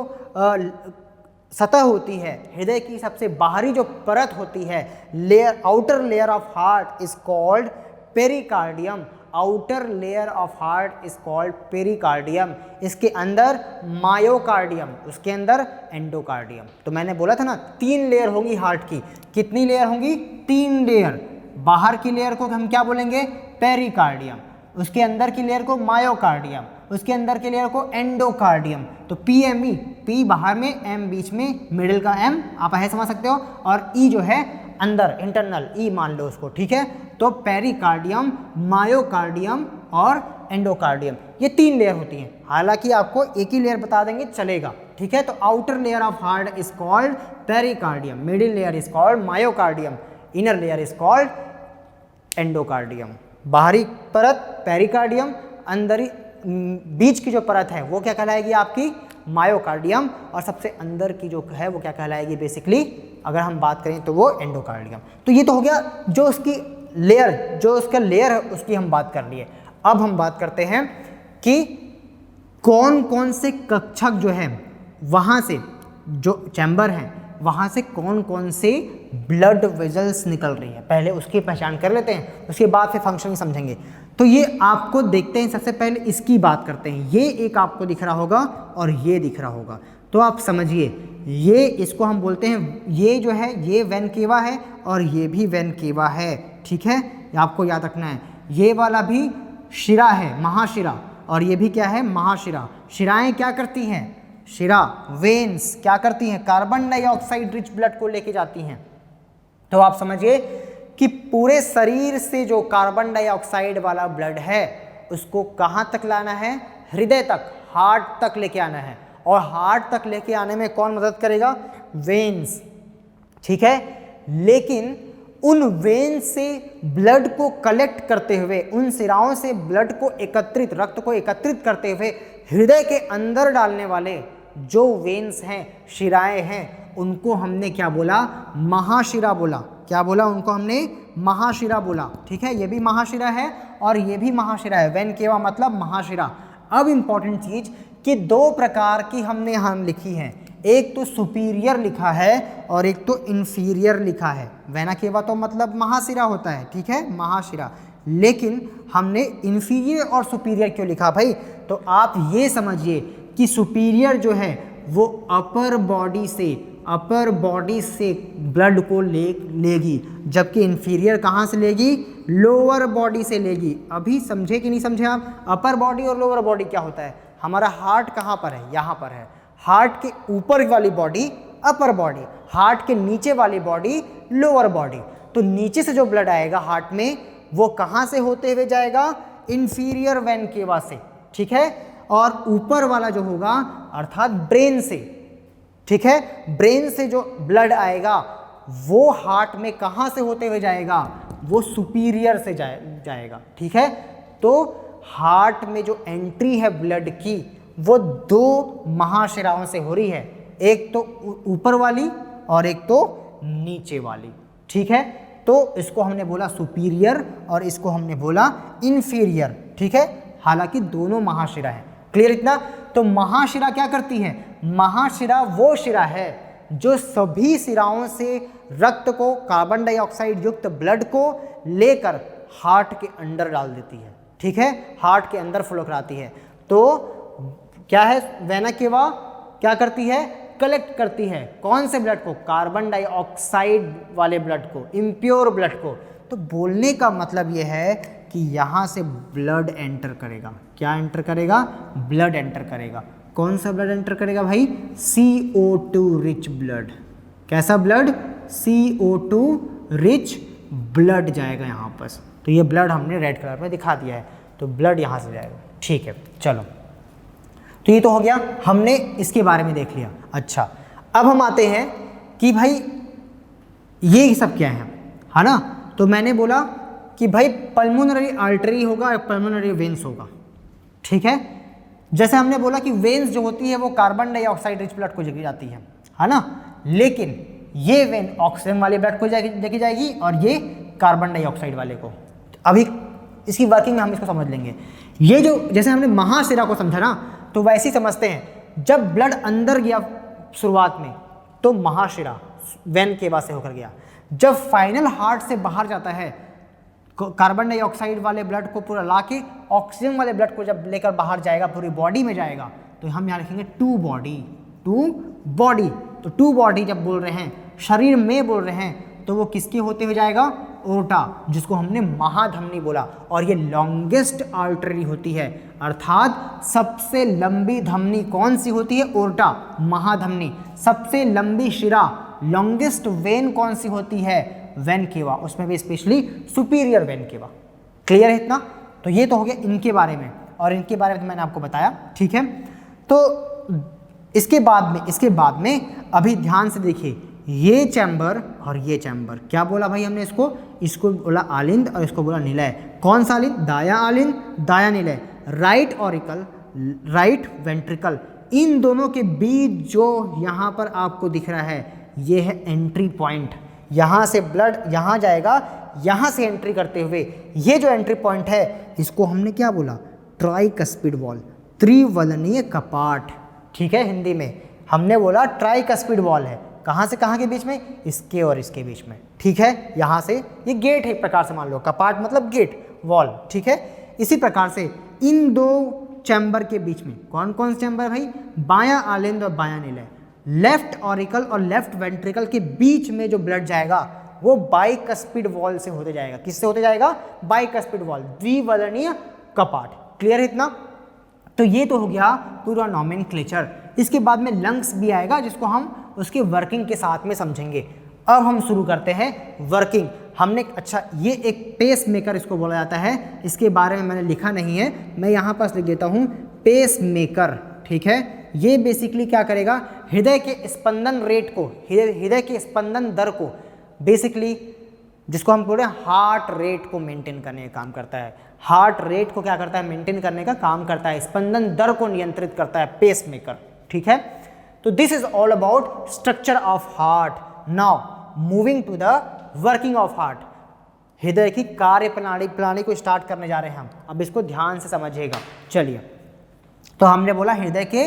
सतह होती है, हृदय की सबसे बाहरी जो परत होती है, layer, outer layer of heart is called pericardium. Outer layer of heart is called pericardium. इसके अंदर मायोकार्डियम, उसके अंदर एंडोकार्डियम। तो मैंने बोला था ना 3 लेयर होंगी हार्ट की। कितनी लेयर होंगी? 3 लेयर। बाहर की लेयर को हम क्या बोलेंगे? पेरिकार्डियम। उसके अंदर की लेयर को मायोकार्डियम, उसके अंदर के लेयर को एंडोकार्डियम। तो PME, P बाहर में, M बीच में, मिडिल का M आप ऐसे समझ सकते हो, और E जो है अंदर, इंटरनल E मान लो उसको। ठीक है, तो पेरिकार्डियम, मायोकार्डियम और एंडोकार्डियम, ये 3 लेयर होती हैं। हालांकि आपको एक ही लेयर बता देंगे चलेगा। ठीक है, तो outer layer of heart is called pericardium, middle layer is called myocardium, inner layer is called endocardium. बाहरी परत पेरिकार्डियम, अंदर बीच की जो परत है वो क्या कहलाएगी? आपकी मायोकार्डियम, और सबसे अंदर की जो है वो क्या कहलाएगी? बेसिकली अगर हम बात करें तो वो एंडोकार्डियम। तो ये तो हो गया जो उसकी लेयर, जो उसका लेयर है उसकी हम बात कर लिए। अब हम बात करते हैं कि कौन कौन से कक्षक जो है वहाँ से, जो चैम्बर हैं वहाँ से कौन कौन से ब्लड वेजल्स निकल रही है, पहले उसकी पहचान कर लेते हैं, उसके बाद फिर फंक्शन समझेंगे। तो ये आपको देखते हैं, सबसे पहले इसकी बात करते हैं। ये एक आपको दिख रहा होगा और ये दिख रहा होगा, तो आप समझिए, ये इसको हम बोलते हैं, ये जो है ये वेन केवा है और ये भी वेन केवा है। ठीक है, ये आपको याद रखना है। ये वाला भी शिरा है, महाशिरा, और ये भी क्या है? महाशिरा। शिराएं क्या करती हैं? शिरा, वेन्स क्या करती हैं? कार्बन डाइऑक्साइड रिच ब्लड को लेके जाती हैं। तो आप समझिए कि पूरे शरीर से जो कार्बन डाइऑक्साइड वाला ब्लड है उसको कहाँ तक लाना है? हृदय तक, हार्ट तक लेके आना है। और हार्ट तक लेके आने में कौन मदद करेगा? वेन्स। ठीक है, लेकिन उन वेन्स से ब्लड को कलेक्ट करते हुए, उन सिराओं से ब्लड को एकत्रित, रक्त को एकत्रित करते हुए हृदय के अंदर डालने वाले जो वेन्स हैं, शिराएं हैं, उनको हमने क्या बोला? महाशिरा बोला। क्या बोला? उनको हमने महाशिरा बोला। ठीक है, ये भी महाशिरा है और ये भी महाशिरा है। वेन केवा मतलब महाशिरा। अब इंपॉर्टेंट चीज कि 2 प्रकार की हमने यहाँ लिखी है, एक तो सुपीरियर लिखा है और एक तो इंफीरियर लिखा है। वेना केवा तो मतलब महाशिरा होता है, ठीक है, महाशिरा, लेकिन हमने इंफीरियर और सुपीरियर क्यों लिखा भाई? तो आप ये समझिए कि सुपीरियर जो है वो अपर बॉडी से ब्लड को लेगी, जबकि इंफीरियर कहाँ से लेगी? लोअर बॉडी से लेगी। अभी समझे कि नहीं समझे आप? अपर बॉडी और लोअर बॉडी क्या होता है? हमारा हार्ट कहाँ पर है? यहाँ पर है। हार्ट के ऊपर वाली बॉडी अपर बॉडी, हार्ट के नीचे वाली बॉडी लोअर बॉडी। तो नीचे से जो ब्लड आएगा हार्ट में वो कहाँ से होते हुए जाएगा? इंफीरियर वेन केवा से। ठीक है, और ऊपर वाला जो होगा अर्थात ब्रेन से। ठीक है, ब्रेन से जो ब्लड आएगा वो हार्ट में कहाँ से होते हुए जाएगा? वो सुपीरियर से जाएगा। ठीक है, तो हार्ट में जो एंट्री है ब्लड की वो 2 महाशिराओं से हो रही है, एक तो ऊपर वाली और एक तो नीचे वाली। ठीक है, तो इसको हमने बोला सुपीरियर और इसको हमने बोला इंफीरियर। ठीक है, हालांकि दोनों महाशिरा है। क्लियर इतना? तो महाशिरा क्या करती है? महाशिरा वो शिरा है जो सभी सिराओं से रक्त को, कार्बन डाइऑक्साइड युक्त ब्लड को लेकर हार्ट के अंदर डाल देती है, ठीक है, हार्ट के अंदर फ्लो कराती है। तो क्या है, वेना केवा क्या करती है, कलेक्ट करती है कौन से ब्लड को, कार्बन डाइऑक्साइड वाले ब्लड को, इम्प्योर ब्लड को। तो बोलने का मतलब यह है कि यहाँ से ब्लड एंटर करेगा, क्या एंटर करेगा, ब्लड एंटर करेगा। कौन सा ब्लड एंटर करेगा भाई, CO2 रिच ब्लड। कैसा ब्लड, CO2 रिच ब्लड जाएगा यहाँ पर। तो ये ब्लड हमने रेड कलर में दिखा दिया है, तो ब्लड यहाँ से जाएगा, ठीक है। चलो, तो ये तो हो गया, हमने इसके बारे में देख लिया। अच्छा, अब हम आते हैं कि भाई ये सब क्या है ना। तो मैंने बोला कि भाई पल्मोनरी आर्टरी होगा और पल्मोनरी वेन्स होगा, ठीक है। जैसे हमने बोला कि वेन्स जो होती है वो कार्बन डाइऑक्साइड रिच ब्लड को लेके जाती है ना, लेकिन ये वेन ऑक्सीजन वाले ब्लड को लेके जाएगी और ये कार्बन डाइऑक्साइड वाले को। अभी इसकी वर्किंग में हम इसको समझ लेंगे। ये जो जैसे हमने महाशिरा को समझा ना, तो वैसे ही समझते हैं, जब ब्लड अंदर गया शुरुआत में तो महाशिरा वेन केवा से होकर गया, जब फाइनल हार्ट से बाहर जाता है कार्बन डाइऑक्साइड वाले ब्लड को पूरा लाके ऑक्सीजन वाले ब्लड को जब लेकर बाहर जाएगा, पूरी बॉडी में जाएगा, तो हम यहाँ लिखेंगे टू बॉडी। तो टू बॉडी जब बोल रहे हैं, शरीर में बोल रहे हैं, तो वो किसके होते हुए जाएगा, ओर्टा, जिसको हमने महाधमनी बोला। और ये लॉन्गेस्ट आर्टरी होती है, अर्थात सबसे लंबी धमनी कौन सी होती है, ओर्टा, महाधमनी। सबसे लंबी शिरा, लॉन्गेस्ट वेन कौन सी होती है, वेन केवा, उसमें भी स्पेशली सुपीरियर वेन केवा। क्लियर है इतना। तो ये तो हो गया इनके बारे में, और इनके बारे में तो मैंने आपको बताया, ठीक है। तो इसके बाद में अभी ध्यान से देखिए, ये चैम्बर और ये चैम्बर, क्या बोला भाई हमने इसको बोला आलिंद और इसको बोला निलय। कौन सा आलिंद, दाया आलिंद, दाया निलय। राइट ऑरिकल, राइट वेंट्रिकल, इन दोनों के बीच जो यहाँ पर आपको दिख रहा है, ये है एंट्री पॉइंट। यहाँ से ब्लड यहाँ जाएगा, यहाँ से एंट्री करते हुए ये जो एंट्री पॉइंट है, इसको हमने क्या बोला, ट्राइकस्पिड वॉल, त्रिवलनीय कपाट, ठीक है। हिंदी में हमने बोला ट्राइकस्पिड वॉल है। कहाँ से कहाँ के बीच में, इसके और इसके बीच में, ठीक है। यहाँ से ये गेट है एक प्रकार से, मान लो कपाट मतलब गेट, वॉल, ठीक है। इसी प्रकार से इन दो चैम्बर के बीच में कौन कौन से चैम्बर भाई, बायां आलिंद और बायां निलय। लेफ्ट ऑरिकल और लेफ्ट वेंट्रिकल के बीच में जो ब्लड जाएगा वो बाइकस्पिड वॉल से होते जाएगा। किससे होते जाएगा, बाइकस्पिड वॉल, द्विवलनीय कपाट। क्लियर है इतना। तो ये तो हो गया पूरा नॉमेनक्लेचर। इसके बाद में लंग्स भी आएगा, जिसको हम उसके वर्किंग के साथ में समझेंगे। अब हम शुरू करते हैं वर्किंग। हमने अच्छा, ये एक पेस मेकर इसको बोला जाता है, इसके बारे में मैंने लिखा नहीं है, मैं यहाँ पास लिख देता हूँ, पेस मेकर, ठीक है। ये बेसिकली क्या करेगा, हृदय के स्पंदन रेट को, हृदय के स्पंदन दर को, बेसिकली जिसको हम बोल रहे हैं हार्ट रेट को मेंटेन करने का काम करता है। हार्ट रेट को क्या करता है, मेंटेन करने का काम करता है, स्पंदन दर को नियंत्रित करता है पेस मेकर, ठीक है। तो this is all about structure of heart. Now moving to the working of heart. हृदय की कार्य प्रणाली को स्टार्ट करने जा रहे हैं हम। अब इसको ध्यान से समझिएगा। चलिए, तो हमने बोला हृदय के,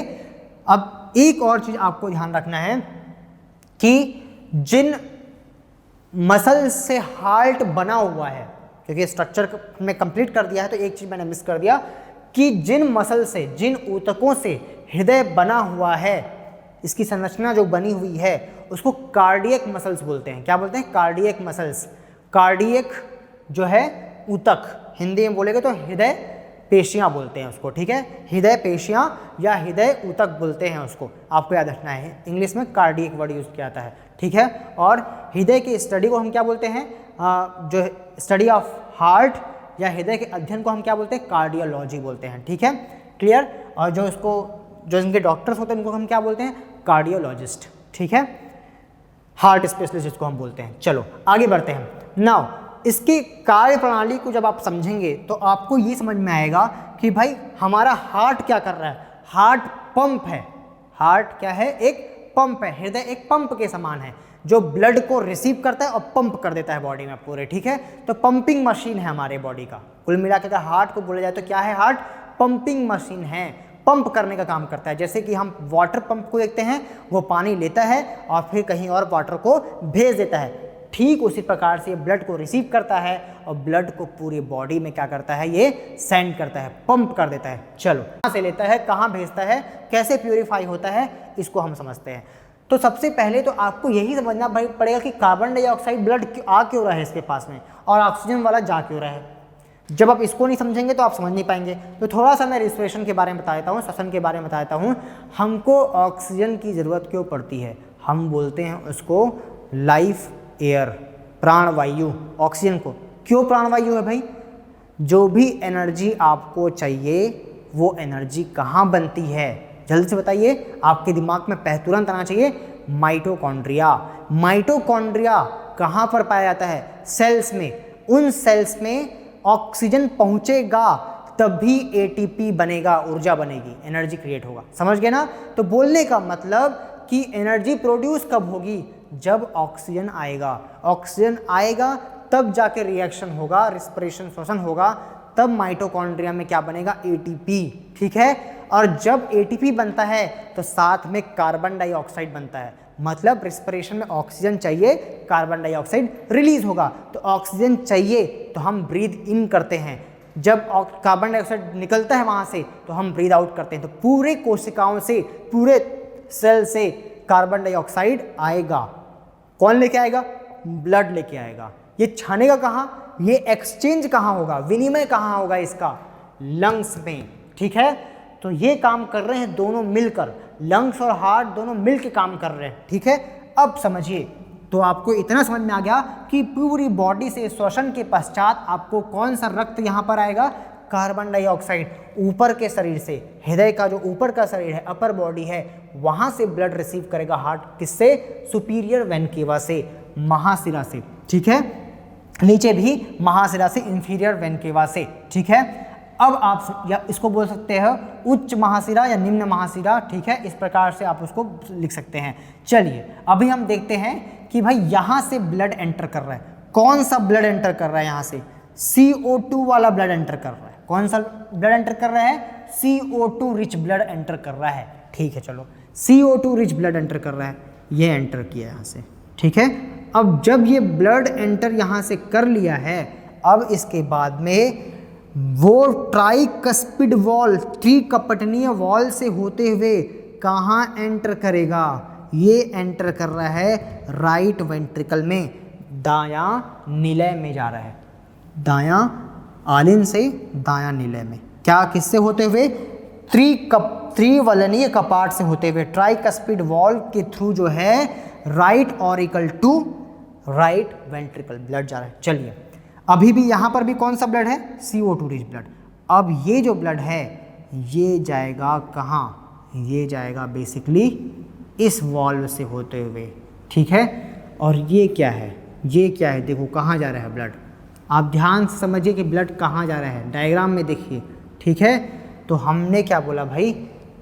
अब एक और चीज आपको ध्यान रखना है कि जिन मसल से हार्ट बना हुआ है, क्योंकि स्ट्रक्चर में कंप्लीट कर दिया है, तो एक चीज मैंने मिस कर दिया कि जिन मसल से, जिन ऊतकों से हृदय बना हुआ है, इसकी संरचना जो बनी हुई है, उसको कार्डियक मसल्स बोलते हैं। क्या बोलते हैं, कार्डियक मसल्स। कार्डियक जो है ऊतक, हिंदी में बोलेंगे तो हृदय पेशियां बोलते हैं उसको, ठीक है। हृदय पेशियां या हृदय ऊतक बोलते हैं उसको, आपको याद रखना है। इंग्लिश में कार्डियक वर्ड यूज किया जाता है, ठीक है। और हृदय की स्टडी को हम क्या बोलते हैं, जो स्टडी ऑफ हार्ट या हृदय के अध्ययन को हम क्या बोलते हैं, कार्डियोलॉजी बोलते हैं, ठीक है। क्लियर। और जो इनके डॉक्टर्स होते हैं उनको हम क्या बोलते हैं, कार्डियोलॉजिस्ट, ठीक है। हार्ट स्पेशलिस्ट जिसको हम बोलते हैं। चलो आगे बढ़ते हैं। नाउ इसकी कार्य प्रणाली को जब आप समझेंगे तो आपको ये समझ में आएगा कि भाई हमारा हार्ट क्या कर रहा है। हार्ट पंप है। हार्ट क्या है, एक पंप है। हृदय एक पंप के समान है जो ब्लड को रिसीव करता है और पंप कर देता है बॉडी में पूरे, ठीक है। तो पंपिंग मशीन है हमारे बॉडी का। कुल मिला के अगर हार्ट को बोला जाए तो क्या है, हार्ट पंपिंग मशीन है। पंप करने का काम करता है। जैसे कि हम वाटर पंप को देखते हैं, वो पानी लेता है और फिर कहीं और वाटर को भेज देता है, ठीक उसी प्रकार से ये ब्लड को रिसीव करता है और ब्लड को पूरी बॉडी में क्या करता है, ये सेंड करता है, पंप कर देता है। चलो, कहाँ से लेता है, कहाँ भेजता है, कैसे प्यूरिफाई होता है, इसको हम समझते हैं। तो सबसे पहले तो आपको यही समझना पड़ेगा कि कार्बन डाइऑक्साइड ब्लड आ क्यों रहा है इसके पास में और ऑक्सीजन वाला जा क्यों रहा है। जब आप इसको नहीं समझेंगे तो आप समझ नहीं पाएंगे। तो थोड़ा सा मैं रिस्पिरेशन के बारे में बता देता हूँ, श्वसन के बारे में बता देता हूँ। हमको ऑक्सीजन की ज़रूरत क्यों पड़ती है, हम बोलते हैं उसको लाइफ एयर, प्राणवायु। ऑक्सीजन को क्यों प्राणवायु है भाई, जो भी एनर्जी आपको चाहिए वो एनर्जी कहाँ बनती है, जल्दी से बताइए, आपके दिमाग में तुरंत आना चाहिए, माइटोकॉन्ड्रिया। माइटोकॉन्ड्रिया कहाँ पर पाया जाता है, सेल्स में। उन सेल्स में ऑक्सीजन पहुँचेगा तभी एटीपी बनेगा, ऊर्जा बनेगी, एनर्जी क्रिएट होगा। समझ गए ना। तो बोलने का मतलब कि एनर्जी प्रोड्यूस कब होगी, जब ऑक्सीजन आएगा। ऑक्सीजन आएगा तब जाके रिएक्शन होगा, रिस्पिरेशन, श्वसन होगा, तब माइटोकॉन्ड्रिया में क्या बनेगा, एटीपी। ठीक है। और जब एटीपी बनता है तो साथ में कार्बन डाइऑक्साइड बनता है, मतलब रिस्पिरेशन में ऑक्सीजन चाहिए, कार्बन डाइऑक्साइड रिलीज होगा। तो ऑक्सीजन चाहिए तो हम ब्रीथ इन करते हैं, जब कार्बन डाइऑक्साइड निकलता है वहाँ से तो हम ब्रीथ आउट करते हैं। तो पूरे कोशिकाओं से, पूरे सेल से कार्बन डाइऑक्साइड आएगा। कौन लेके आएगा, ब्लड लेके आएगा। ये छानेगा कहाँ, ये एक्सचेंज कहाँ होगा, विनिमय कहाँ होगा इसका, लंग्स में। ठीक है। तो ये काम कर रहे हैं दोनों मिलकर, लंग्स और हार्ट दोनों मिलकर काम कर रहे हैं। ठीक है। अब समझिए, तो आपको इतना समझ में आ गया कि पूरी बॉडी से श्वसन के पश्चात आपको कौन सा रक्त यहाँ पर आएगा, कार्बन डाइऑक्साइड। ऊपर के शरीर से, हृदय का जो ऊपर का शरीर है, अपर बॉडी है, वहाँ से ब्लड रिसीव करेगा हार्ट, किससे, सुपीरियर वेन केवा से, महाशिरा से। ठीक है। नीचे भी महाशिरा से, इंफीरियर वेन केवा से। ठीक है। अब आप या इसको बोल सकते हैं उच्च महाशिरा या निम्न महाशिरा। ठीक है। इस प्रकार से आप उसको लिख सकते हैं। चलिए, अभी हम देखते हैं कि भाई यहाँ से ब्लड एंटर कर रहा है, कौन सा ब्लड एंटर कर रहा है, यहाँ से CO2 वाला ब्लड एंटर कर रहा है। कौन सा ब्लड एंटर कर रहा है, CO2 रिच ब्लड एंटर कर रहा है। ठीक है। चलो, CO2 रिच ब्लड एंटर कर रहा है, ये एंटर किया यहाँ से। ठीक है। अब जब ये ब्लड एंटर यहाँ से कर लिया है, अब इसके बाद में वो ट्राइकस्पिड वॉल, त्रिकपटनीय वॉल से होते हुए कहाँ एंटर करेगा, ये एंटर कर रहा है राइट वेंट्रिकल में, दायां निलय में जा रहा है, दायां आलिन से दायां निलय में। क्या, किससे होते हुए, त्रिवलनीय कपाट से होते हुए, ट्राइकस्पिड वॉल के थ्रू जो है right auricle to right ventricle blood जा रहा है। चलिए, अभी भी यहाँ पर भी कौन सा ब्लड है, CO2 रिच ब्लड। अब ये जो ब्लड है ये जाएगा कहाँ, ये जाएगा बेसिकली इस वॉल्व से होते हुए। ठीक है। और ये क्या है, ये क्या है, देखो कहाँ जा रहा है ब्लड। आप ध्यान से समझिए कि ब्लड कहाँ जा रहा है, डायग्राम में देखिए। ठीक है। तो हमने क्या बोला भाई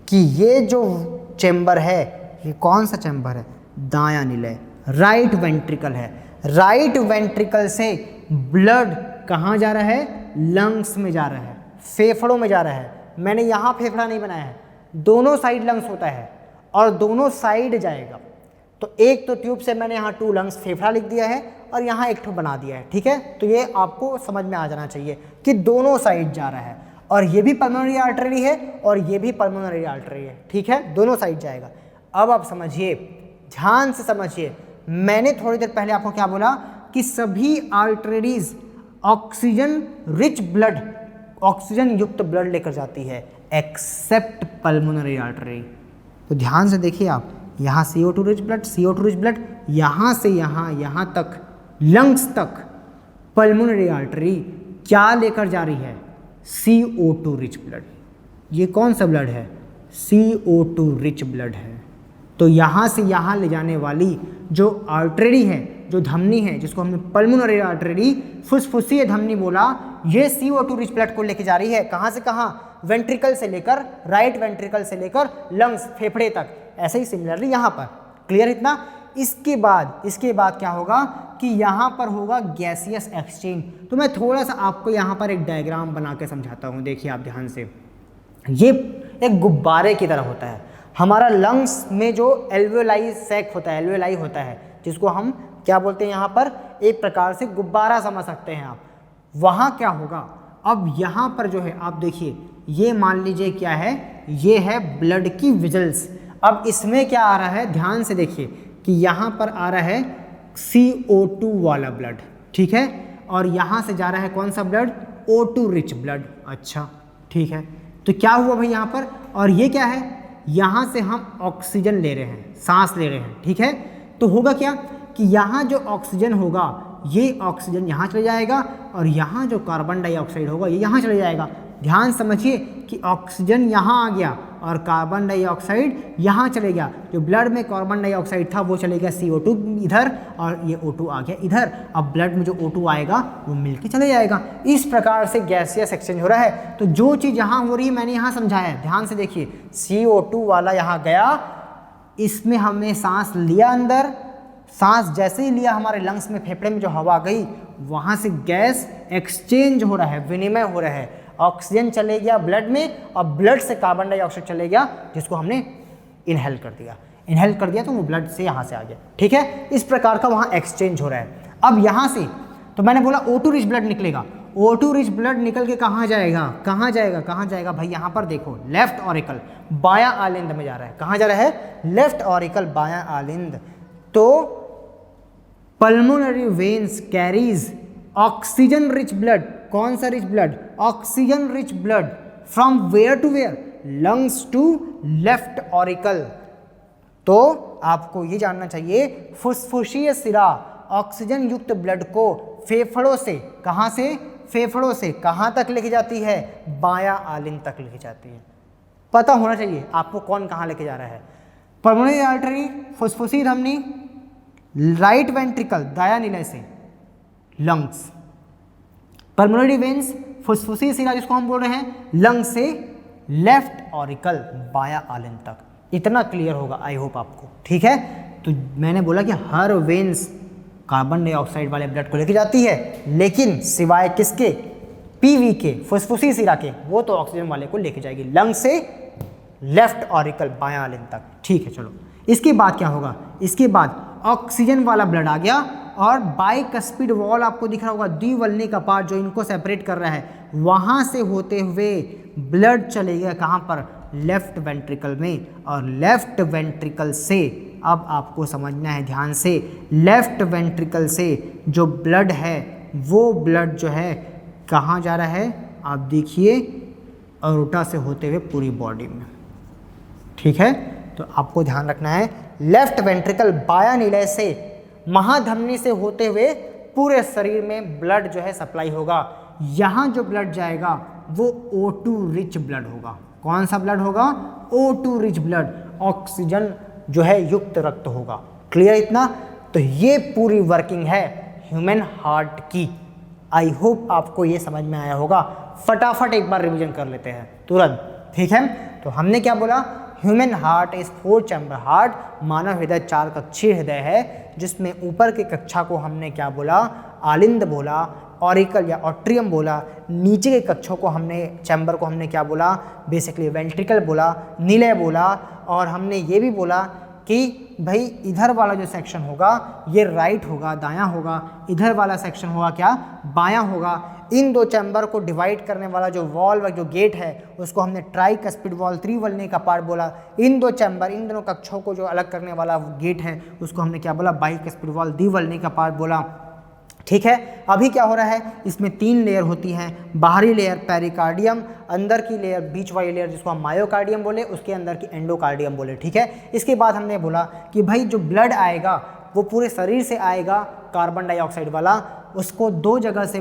कि ये जो चैम्बर है, ये कौन सा चैम्बर है, दायां निलय, राइट वेंट्रिकल है। राइट वेंट्रिकल से ब्लड कहाँ जा रहा है, लंग्स में जा रहा है, फेफड़ों में जा रहा है। मैंने यहाँ फेफड़ा नहीं बनाया है, दोनों साइड लंग्स होता है और दोनों साइड जाएगा। तो एक तो ट्यूब से मैंने यहाँ 2 लंग्स फेफड़ा लिख दिया है और यहाँ एक ठो बना दिया है। ठीक है। तो ये आपको समझ में आ जाना चाहिए कि दोनों साइड जा रहा है, और ये भी पल्मोनरी आर्टरी है और ये भी पल्मोनरी आर्टरी है। ठीक है। दोनों साइड जाएगा। अब आप समझिए, ध्यान से समझिए, मैंने थोड़ी देर पहले आपको क्या बोला कि सभी arteries oxygen rich blood, oxygen युक्त ब्लड लेकर जाती है, एक्सेप्ट पल्मोनरी आर्टरी। तो ध्यान से देखिए आप, यहाँ CO2 rich blood, CO2 rich blood, यहाँ से यहाँ तक, लंग्स तक पल्मोनरी आर्टरी क्या लेकर जा रही है, CO2 रिच ब्लड। ये कौन सा ब्लड है, CO2 रिच ब्लड है। तो यहाँ से यहाँ ले जाने वाली जो आर्टरी है, जो धमनी है, जिसको हमने पल्मोनरी आर्टरी, फुसफुसीय धमनी बोला, ये CO2 रिच ब्लड को लेके जा रही है। कहाँ से कहाँ, वेंट्रिकल से लेकर, राइट वेंट्रिकल से लेकर लंग्स, फेफड़े तक। ऐसे ही सिमिलरली यहाँ पर। क्लियर इतना। इसके बाद क्या होगा कि यहाँ पर होगा गैसियस एक्सचेंज। तो मैं थोड़ा सा आपको यहाँ पर एक डायग्राम बना के समझाता हूँ, देखिए आप ध्यान से। ये एक गुब्बारे की तरह होता है। हमारा लंग्स में जो एल्वेओलाई सैक होता है, एल्वेओलाई होता है, जिसको हम क्या बोलते हैं यहाँ पर, एक प्रकार से गुब्बारा समझ सकते हैं आप। वहाँ क्या होगा, अब यहाँ पर जो है आप देखिए, ये मान लीजिए क्या है, ये है ब्लड की विजल्स। अब इसमें क्या आ रहा है, ध्यान से देखिए कि यहाँ पर आ रहा है CO2 वाला ब्लड, ठीक है, और यहाँ से जा रहा है कौन सा ब्लड, O2 रिच ब्लड। अच्छा ठीक है, तो क्या हुआ भाई यहाँ पर, और ये क्या है, यहाँ से हम ऑक्सीजन ले रहे हैं, सांस ले रहे हैं, ठीक है। तो होगा क्या कि यहाँ जो ऑक्सीजन होगा, ये ऑक्सीजन यहाँ चले जाएगा, और यहाँ जो कार्बन डाइऑक्साइड होगा ये यहाँ चले जाएगा। ध्यान समझिए कि ऑक्सीजन यहाँ आ गया और कार्बन डाइऑक्साइड यहाँ चले गया। जो ब्लड में कार्बन डाइऑक्साइड था वो चले गया CO2 इधर, और ये O2 आ गया इधर। अब ब्लड में जो O2 आएगा वो मिलके चले जाएगा। इस प्रकार से गैसियस एक्सचेंज हो रहा है। तो जो चीज़ यहाँ हो रही है मैंने यहाँ समझाया है, ध्यान से देखिए। CO2 वाला यहाँ गया, इसमें हमने सांस लिया अंदर, सांस जैसे ही लिया हमारे लंग्स में, फेफड़े में जो हवा गई, वहाँ से गैस एक्सचेंज हो रहा है, विनिमय हो रहा है। ऑक्सीजन चले गया ब्लड में, और ब्लड से कार्बन डाइऑक्साइड चले गया, जिसको हमने इनहेल कर दिया। इनहेल कर दिया तो वो ब्लड से यहाँ से आ गया, ठीक है। इस प्रकार का वहाँ एक्सचेंज हो रहा है। अब यहाँ से तो मैंने बोला O2 रिच ब्लड निकलेगा। O2 रिच ब्लड निकल के कहाँ जाएगा, कहाँ जाएगा, कहाँ जाएगा भाई, यहाँ पर देखो, लेफ्ट ऑरिकल बायां आलिंद में जा रहा है। कहाँ जा रहा है, लेफ्ट ऑरिकल बायां आलिंद। तो pulmonary veins carries oxygen rich blood, कौन सा rich blood, oxygen rich blood, from where to where, lungs to left auricle. तो आपको ये जानना चाहिए, फुसफुसीय सिरा ऑक्सीजन युक्त ब्लड को फेफड़ों से, कहाँ से, फेफड़ों से कहाँ तक लेके जाती है, बायां आलिंद तक लेके जाती है। पता होना चाहिए आपको कौन कहाँ लेके जा रहा है। पल्मोनरी आर्टरी, फुसफुसी धमनी, राइट वेंट्रिकल दायां निलय से लंग्स, पल्मोनरी वेन्स फुसफुसी सिरा जिसको हम बोल रहे हैं, लंग से लेफ्ट ऑरिकल बायां आलिंद तक। इतना क्लियर होगा आई होप आपको, ठीक है। तो मैंने बोला कि हर वेन्स कार्बन डाइऑक्साइड वाले ब्लड को लेके जाती है, लेकिन सिवाय किसके, PV के, फुसफुसी सिरा के, वो तो ऑक्सीजन वाले को लेके जाएगी लंग से लेफ्ट ऑरिकल बायां आलिंद तक, ठीक है। चलो इसके बाद क्या होगा, इसके बाद ऑक्सीजन वाला ब्लड आ गया, और बाइकस्पिड वॉल आपको दिख रहा होगा, द्विवल्नी का पार्ट जो इनको सेपरेट कर रहा है, वहाँ से होते हुए ब्लड चले गया कहाँ पर, लेफ्ट वेंट्रिकल में, और लेफ्ट वेंट्रिकल से, अब आपको समझना है ध्यान से, लेफ्ट वेंट्रिकल से जो ब्लड है वो ब्लड जो है कहाँ जा रहा है, आप देखिए, अरोटा से होते हुए पूरी बॉडी में, ठीक है। तो आपको ध्यान रखना है, लेफ्ट वेंट्रिकल बायां निलय से महाधमनी से होते हुए पूरे शरीर में ब्लड जो है सप्लाई होगा। यहाँ जो ब्लड जाएगा वो O2 रिच ब्लड होगा। कौन सा ब्लड होगा, O2 रिच ब्लड, ऑक्सीजन जो है युक्त रक्त होगा। क्लियर इतना। तो ये पूरी वर्किंग है ह्यूमन हार्ट की। आई होप आपको ये समझ में आया होगा। फटाफट एक बार रिवीजन कर लेते हैं तुरंत, ठीक है। तो हमने क्या बोला, human heart is 4 chamber heart, मानव हृदय 4 कक्षीय हृदय है, जिसमें ऊपर की कक्षा को हमने क्या बोला, आलिंद बोला, ऑरिकल या ऑट्रियम बोला, नीचे के कक्षों को हमने, चैम्बर को हमने क्या बोला, बेसिकली वेंट्रिकल बोला, निलय बोला, और हमने ये भी बोला कि भाई इधर वाला जो सेक्शन होगा ये राइट होगा, दायां होगा, इधर वाला सेक्शन होगा क्या, बायां होगा। इन दो चैम्बर को डिवाइड करने वाला जो वॉल्व, जो गेट है, उसको हमने ट्राइकस्पिड वॉल्व, त्रिवल्नी का पार्ट बोला। इन दो चैम्बर, इन दोनों कक्षों को जो अलग करने वाला गेट है, उसको हमने क्या बोला, बाइकस्पिड वॉल्व, द्विवल्नी का पार्ट बोला, ठीक है। अभी क्या हो रहा है, इसमें 3 लेयर होती हैं। बाहरी लेयर पेरिकार्डियम, अंदर की लेयर, बीच वाली लेयर जिसको हम मायोकार्डियम बोले, उसके अंदर की एंडोकार्डियम बोले, ठीक है। इसके बाद हमने बोला कि भाई जो ब्लड आएगा वो पूरे शरीर से आएगा, कार्बन डाइऑक्साइड वाला, उसको 2 जगह से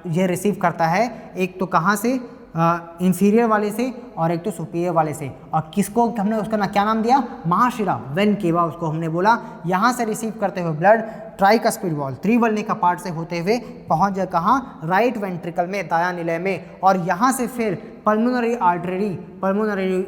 ये रिसीव करता है, एक तो कहाँ से, इंफीरियर वाले से, और एक तो सुपीरियर वाले से। और किसको हमने उसका क्या नाम दिया, महाशिरा, वेन केवा उसको हमने बोला। यहाँ से रिसीव करते हुए ब्लड ट्राइकस्पिड वॉल्व, त्रिवल्नी का पार्ट से होते हुए पहुँच जाए कहाँ, राइट वेंट्रिकल में, दायां निलय में, और यहाँ से फिर पल्मोनरी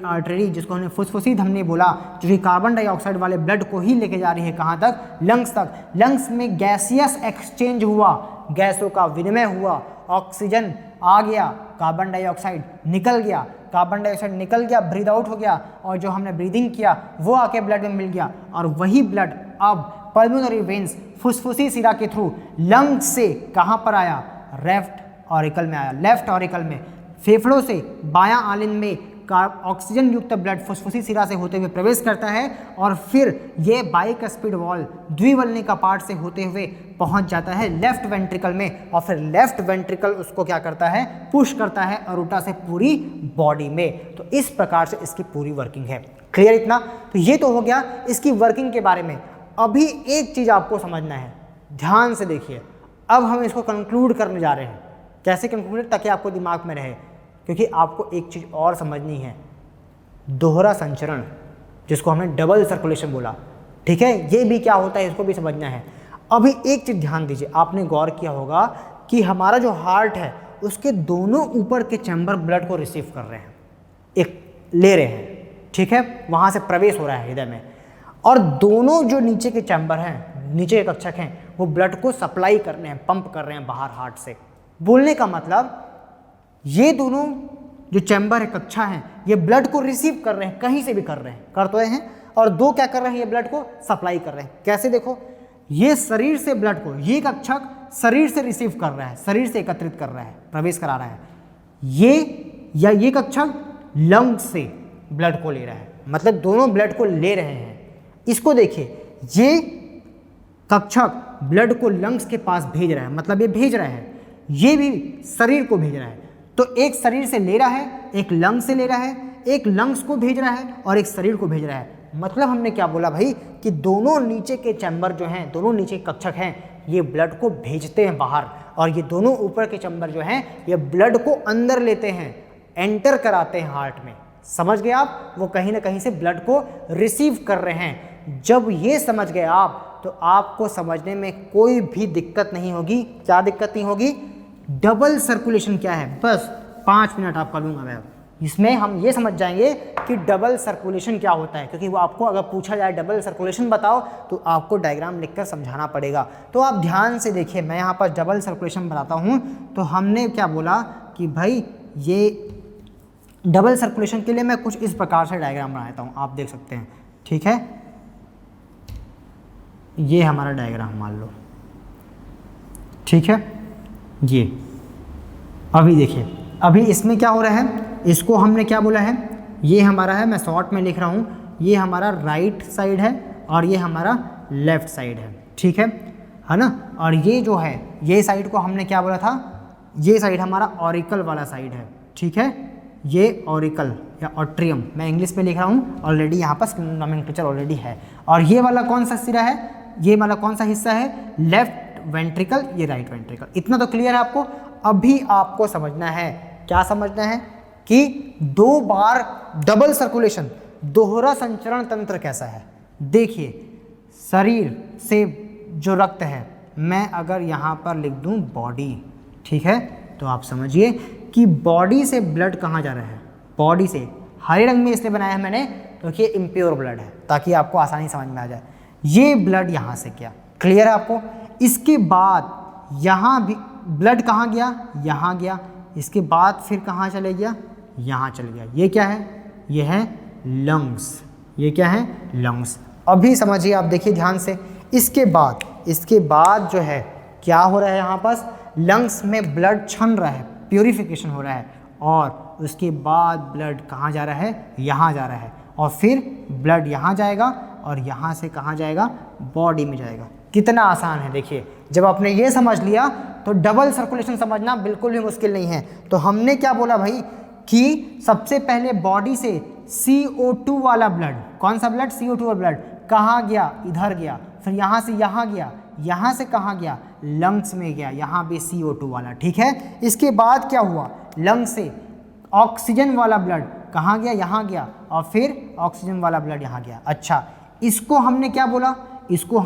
आर्टरी जिसको हमने फुसफुसी धमनी बोला, जो कि कार्बन डाइऑक्साइड वाले ब्लड को ही लेके जा रही है कहाँ तक, लंग्स तक। लंग्स में गैसियस एक्सचेंज हुआ, गैसों का विनिमय हुआ, ऑक्सीजन आ गया, कार्बन डाइऑक्साइड निकल गया, कार्बन डाइऑक्साइड निकल गया, ब्रीद आउट हो गया, और जो हमने ब्रीदिंग किया वो आके ब्लड में मिल गया, और वही ब्लड अब पल्मोनरी वेन्स फुसफुसी सिरा के थ्रू लंग्स से कहाँ पर आया, लेफ्ट ऑरिकल में आया, लेफ्ट ऑरिकल में, फेफड़ों से बायां आलिन में ऑक्सीजन युक्त ब्लड फुसफुसी सिरा से होते हुए प्रवेश करता है, और फिर ये बाइकस्पिड वॉल द्विवल्निका पार्ट से होते हुए पहुंच जाता है लेफ्ट वेंट्रिकल में, और फिर लेफ्ट वेंट्रिकल उसको क्या करता है, पुश करता है अरोटा से पूरी बॉडी में। तो इस प्रकार से इसकी पूरी वर्किंग है। क्लियर इतना? तो ये तो हो गया इसकी वर्किंग के बारे में। अभी एक चीज आपको समझना है, ध्यान से देखिए। अब हम इसको कंक्लूड करने जा रहे हैं। कैसे कंक्लूड, ताकि आपको दिमाग में रहे, क्योंकि आपको एक चीज़ और समझनी है, दोहरा संचरण, जिसको हमने डबल सर्कुलेशन बोला, ठीक है, ये भी क्या होता है इसको भी समझना है। अभी एक चीज़ ध्यान दीजिए, आपने गौर किया होगा कि हमारा जो हार्ट है उसके दोनों ऊपर के चैम्बर ब्लड को रिसीव कर रहे हैं, एक ले रहे हैं, ठीक है, वहाँ से प्रवेश हो रहा है हृदय में, और दोनों जो नीचे के चैम्बर हैं, नीचे के कक्षक हैं, वो ब्लड को सप्लाई कर रहे हैं, पंप कर रहे हैं बाहर हार्ट से। बोलने का मतलब ये दोनों जो चैम्बर है, कक्षा है, ये ब्लड को रिसीव कर रहे हैं, कहीं से भी कर रहे हैं, कर तो हैं, और दो क्या कर रहे हैं, ये ब्लड को सप्लाई कर रहे हैं। कैसे देखो, ये शरीर से ब्लड को, ये कक्षक शरीर से रिसीव कर रहा है, शरीर से एकत्रित कर रहा है, प्रवेश करा रहा है, ये कक्षक लंग से ब्लड को ले रहा है, मतलब दोनों ब्लड को ले रहे हैं। इसको देखिए, ये कक्षक ब्लड को लंग्स के पास भेज रहा है, मतलब ये भेज रहा है, ये भी शरीर को भेज रहा है। तो एक शरीर से ले रहा है, एक लंग से ले रहा है, एक लंग्स को भेज रहा है, और एक शरीर को भेज रहा है। मतलब हमने क्या बोला भाई, कि दोनों नीचे के चैम्बर जो हैं, दोनों नीचे के कक्षक हैं, ये ब्लड को भेजते हैं बाहर, और ये दोनों ऊपर के चैम्बर जो हैं, ये ब्लड को अंदर लेते हैं, एंटर कराते हैं हार्ट में। समझ गए आप? वो कहीं ना कहीं से ब्लड को रिसीव कर रहे हैं। जब ये समझ गए आप, तो आपको समझने में कोई भी दिक्कत नहीं होगी। क्या दिक्कत नहीं होगी? डबल सर्कुलेशन क्या है, बस 5 मिनट आपका लूँगा मैं। इसमें हम ये समझ जाएंगे कि डबल सर्कुलेशन क्या होता है, क्योंकि वो आपको अगर पूछा जाए डबल सर्कुलेशन बताओ, तो आपको डायग्राम लिखकर समझाना पड़ेगा। तो आप ध्यान से देखिए, मैं यहाँ पर डबल सर्कुलेशन बताता हूँ। तो हमने क्या बोला कि भाई ये डबल सर्कुलेशन के लिए मैं कुछ इस प्रकार से डायग्राम बनाता हूँ, आप देख सकते हैं, ठीक है। ये हमारा डायग्राम मान लो, ठीक है। ये अभी देखिए, अभी इसमें क्या हो रहा है, इसको हमने क्या बोला है, ये हमारा है, मैं शॉर्ट में लिख रहा हूँ, ये हमारा राइट साइड है और ये हमारा लेफ्ट साइड है, ठीक है ना। और ये जो है, ये साइड को हमने क्या बोला था, ये साइड हमारा ऑरिकल वाला साइड है, ठीक है। ये ऑरिकल या ऑट्रियम, मैं इंग्लिश में लिख रहा हूँ, ऑलरेडी यहाँ पर नोमेनक्लेचर ऑलरेडी है। और ये वाला कौन सा सिरा है, ये वाला कौन सा हिस्सा है, लेफ्ट वेंट्रिकल, ये राइट वेंट्रिकल। इतना तो क्लियर है आपको। अभी आपको समझना है, क्या समझना है, कि 2 बार डबल सर्कुलेशन, दोहरा संचरण तंत्र कैसा है। देखिए, शरीर से जो रक्त है, मैं अगर यहाँ पर लिख दूँ बॉडी, ठीक है, तो आप समझिए कि बॉडी से ब्लड कहाँ जा रहा है, बॉडी से, हरे रंग में इसलिए बनाया है मैंने क्योंकि ये इम्प्योर ब्लड है, ताकि आपको आसानी समझ में आ जाए। ये ब्लड यहाँ से क्या, क्लियर है आपको। इसके बाद यहाँ भी ब्लड कहाँ गया, यहाँ गया, इसके बाद फिर कहाँ चले गया, यहाँ चल गया। ये क्या है, ये है लंग्स, ये क्या है, लंग्स। अभी समझिए आप, देखिए ध्यान से, इसके बाद जो है क्या हो रहा है, यहाँ पास लंग्स में ब्लड छन रहा है, प्यूरिफिकेशन हो रहा है, और उसके बाद ब्लड कहाँ जा रहा है, यहाँ जा रहा है, और फिर ब्लड यहाँ जाएगा, और यहाँ से कहाँ जाएगा, बॉडी में जाएगा। कितना आसान है देखिए। जब आपने ये समझ लिया तो डबल सर्कुलेशन समझना बिल्कुल भी मुश्किल नहीं है। तो हमने क्या बोला भाई, कि सबसे पहले बॉडी से CO2 वाला ब्लड, कौन सा ब्लड, CO2 वाला ब्लड कहाँ गया, इधर गया, फिर यहाँ से यहाँ गया, यहाँ से कहाँ गया, लंग्स में गया, यहाँ भी CO2 वाला, ठीक है। इसके बाद क्या हुआ, लंग्स से ऑक्सीजन वाला ब्लड कहाँ गया, यहाँ गया, और फिर ऑक्सीजन वाला ब्लड यहाँ गया। अच्छा, इसको हमने क्या बोला, इसको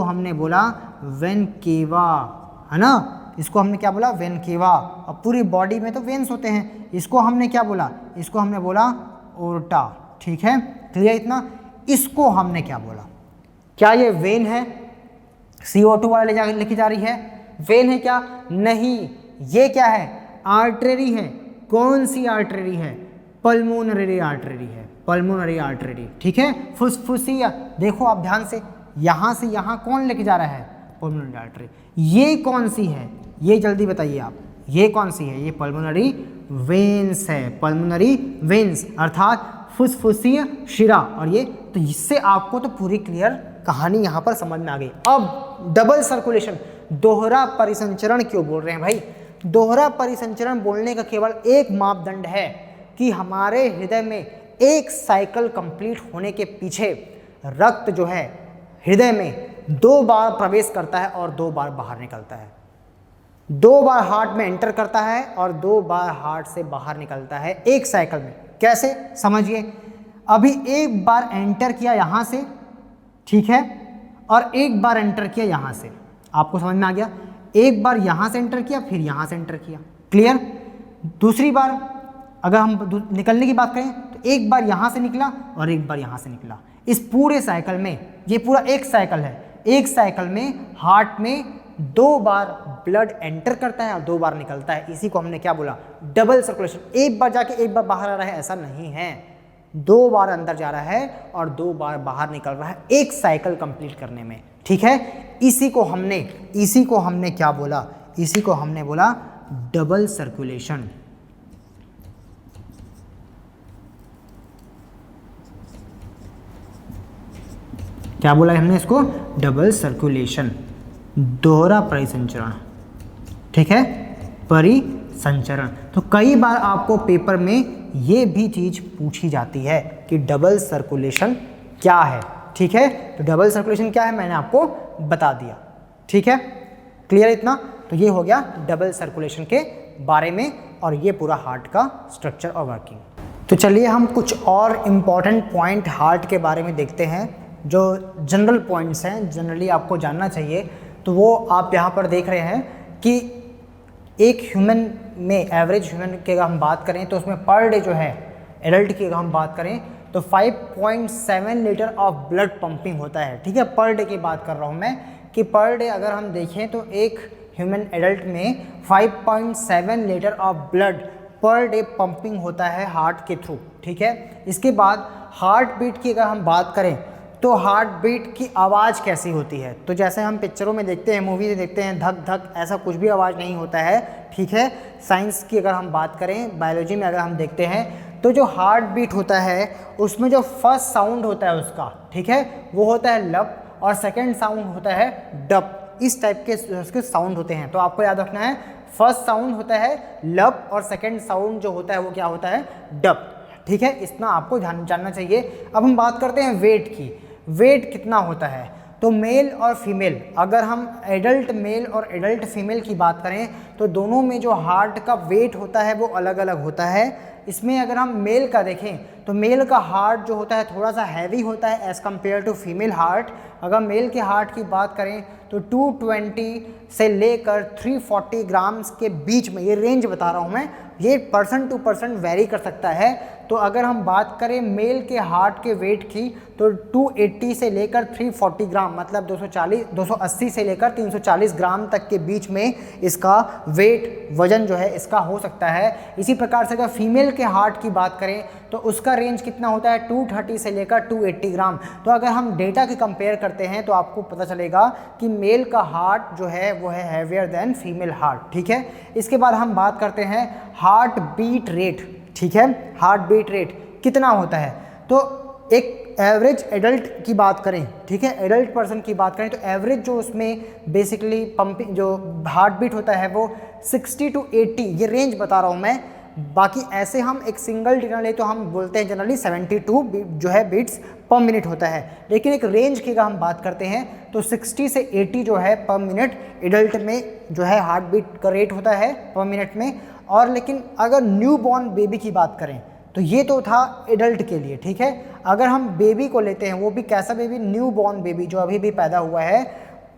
हमने बोला वेनकेवा, है ना। इसको हमने क्या बोला, वेनकेवा। अब पूरी बॉडी में तो वेन्स होते हैं, इसको हमने क्या बोला, इसको हमने बोला ओर्टा, ठीक है, क्लियर इतना। इसको हमने क्या बोला, क्या ये वेन है, CO2 वाला ले जाकर लिखी जा रही है, वेन है क्या, नहीं, ये क्या है, आर्टरी है। कौन सी आर्टरी है? पल्मोनरी आर्टरी है, पल्मोनरी आर्टरी, ठीक है। फुसफुसिया, देखो आप ध्यान से यहाँ कौन लेके जा रहा है? Pulmonary artery. ये कौन सी है? ये जल्दी बताइए आप, ये कौन सी है? ये पल्मोनरी वेन्स है, पल्मोनरी वेन्स अर्थात फुसफुसीय शिरा। और ये तो इससे आपको तो पूरी क्लियर कहानी यहाँ पर समझ में आ गई। अब डबल सर्कुलेशन, दोहरा परिसंचरण क्यों बोल रहे हैं भाई? दोहरा परिसंचरण बोलने का केवल एक मापदंड है कि हमारे हृदय में एक साइकिल कंप्लीट होने के पीछे रक्त जो है हृदय में 2 बार प्रवेश करता है और 2 बार बाहर निकलता है। 2 बार हार्ट में एंटर करता है और 2 बार हार्ट से बाहर निकलता है एक साइकिल में। कैसे? समझिए, अभी एक बार एंटर किया यहाँ से, ठीक है, और एक बार एंटर किया यहाँ से। आपको समझ में आ गया? एक बार यहाँ से एंटर किया, फिर यहाँ से एंटर किया, क्लियर। दूसरी बार अगर हम निकलने की बात करें तो एक बार यहाँ से निकला और एक बार यहाँ से निकला। इस पूरे साइकिल में, ये पूरा एक साइकिल है, एक साइकिल में हार्ट में 2 बार ब्लड एंटर करता है और 2 बार निकलता है। इसी को हमने क्या बोला? Double circulation. एक बार जाके एक बार बाहर आ रहा है ऐसा नहीं है, 2 बार अंदर जा रहा है और 2 बार बाहर निकल रहा है एक साइकिल कंप्लीट करने में, ठीक है। इसी को हमने क्या बोला? इसी को हमने बोला डबल सर्कुलेशन। क्या बोला हमने इसको? डबल सर्कुलेशन, दोहरा परिसंचरण, ठीक है, परिसंचरण। तो कई बार आपको पेपर में ये भी चीज पूछी जाती है कि डबल सर्कुलेशन क्या है, ठीक है। तो डबल सर्कुलेशन क्या है मैंने आपको बता दिया, ठीक है, क्लियर इतना? तो ये हो गया डबल सर्कुलेशन के बारे में और ये पूरा हार्ट का स्ट्रक्चर और वर्किंग। तो चलिए हम कुछ और इम्पॉर्टेंट पॉइंट हार्ट के बारे में देखते हैं, जो जनरल पॉइंट्स हैं, जनरली आपको जानना चाहिए। तो वो आप यहाँ पर देख रहे हैं कि एक ह्यूमन में, एवरेज ह्यूमन की अगर हम बात करें तो उसमें पर डे जो है, एडल्ट की अगर हम बात करें तो 5.7 लीटर ऑफ ब्लड पंपिंग होता है, ठीक है। पर डे की बात कर रहा हूँ मैं कि पर डे अगर हम देखें तो एक ह्यूमन एडल्ट में 5.7 litre of blood per day pumping होता है हार्ट के थ्रू, ठीक है। इसके बाद हार्ट बीट की अगर हम बात करें तो हार्ट बीट की आवाज़ कैसी होती है? तो जैसे हम पिक्चरों में देखते हैं, मूवी में देखते हैं, धक धक, ऐसा कुछ भी आवाज़ नहीं होता है, ठीक है। साइंस की अगर हम बात करें, बायोलॉजी में अगर हम देखते हैं तो जो हार्ट बीट होता है उसमें जो फर्स्ट साउंड होता है उसका, ठीक है, वो होता है लब और सेकेंड साउंड होता है डब। इस टाइप के उसके साउंड होते हैं। तो आपको याद रखना है, फर्स्ट साउंड होता है लब और सेकेंड साउंड जो होता है वो क्या होता है? डब, ठीक है। इतना आपको जानना चाहिए। अब हम बात करते हैं वेट की। वेट कितना होता है? तो मेल और फीमेल, अगर हम एडल्ट मेल और एडल्ट फीमेल की बात करें तो दोनों में जो हार्ट का वेट होता है वो अलग अलग होता है। इसमें अगर हम मेल का देखें तो मेल का हार्ट जो होता है थोड़ा सा हैवी होता है as compare to female heart. अगर मेल के हार्ट की बात करें तो 220 से लेकर 340 ग्राम्स के बीच में, ये रेंज बता रहा हूँ मैं, ये पर्सन टू पर्सन वेरी कर सकता है। तो अगर हम बात करें मेल के हार्ट के वेट की तो 280 से लेकर 340 ग्राम, मतलब 280 से लेकर 340 ग्राम तक के बीच में इसका वेट, वजन जो है इसका हो सकता है। इसी प्रकार से अगर फीमेल के हार्ट की बात करें तो उसका रेंज कितना होता है? 230 से लेकर 280 ग्राम। तो अगर हम डेटा की कंपेयर करते हैं तो आपको पता चलेगा कि मेल का हार्ट जो है वो है हैवियर देन फीमेल हार्ट, ठीक है। इसके बाद हम बात करते हैं हार्ट बीट रेट, ठीक है। हार्ट बीट रेट कितना होता है? तो एक एवरेज एडल्ट की बात करें, ठीक है, एडल्ट पर्सन की बात करें तो एवरेज जो उसमें बेसिकली पंपिंग जो हार्ट बीट होता है वो 60 to 80, ये रेंज बता रहा हूँ मैं। बाकी ऐसे हम एक सिंगल डिनर ले तो हम बोलते हैं जनरली 72 जो है बीट्स पर मिनट होता है। लेकिन एक रेंज की अगर हम बात करते हैं तो 60 से 80 जो है पर मिनट एडल्ट में जो है हार्ट बीट का रेट होता है पर मिनट में। और लेकिन अगर न्यू बॉर्न बेबी की बात करें तो ये तो था एडल्ट के लिए, ठीक है। अगर हम बेबी को लेते हैं, वो भी कैसा बेबी? न्यू बॉर्न बेबी जो अभी भी पैदा हुआ है,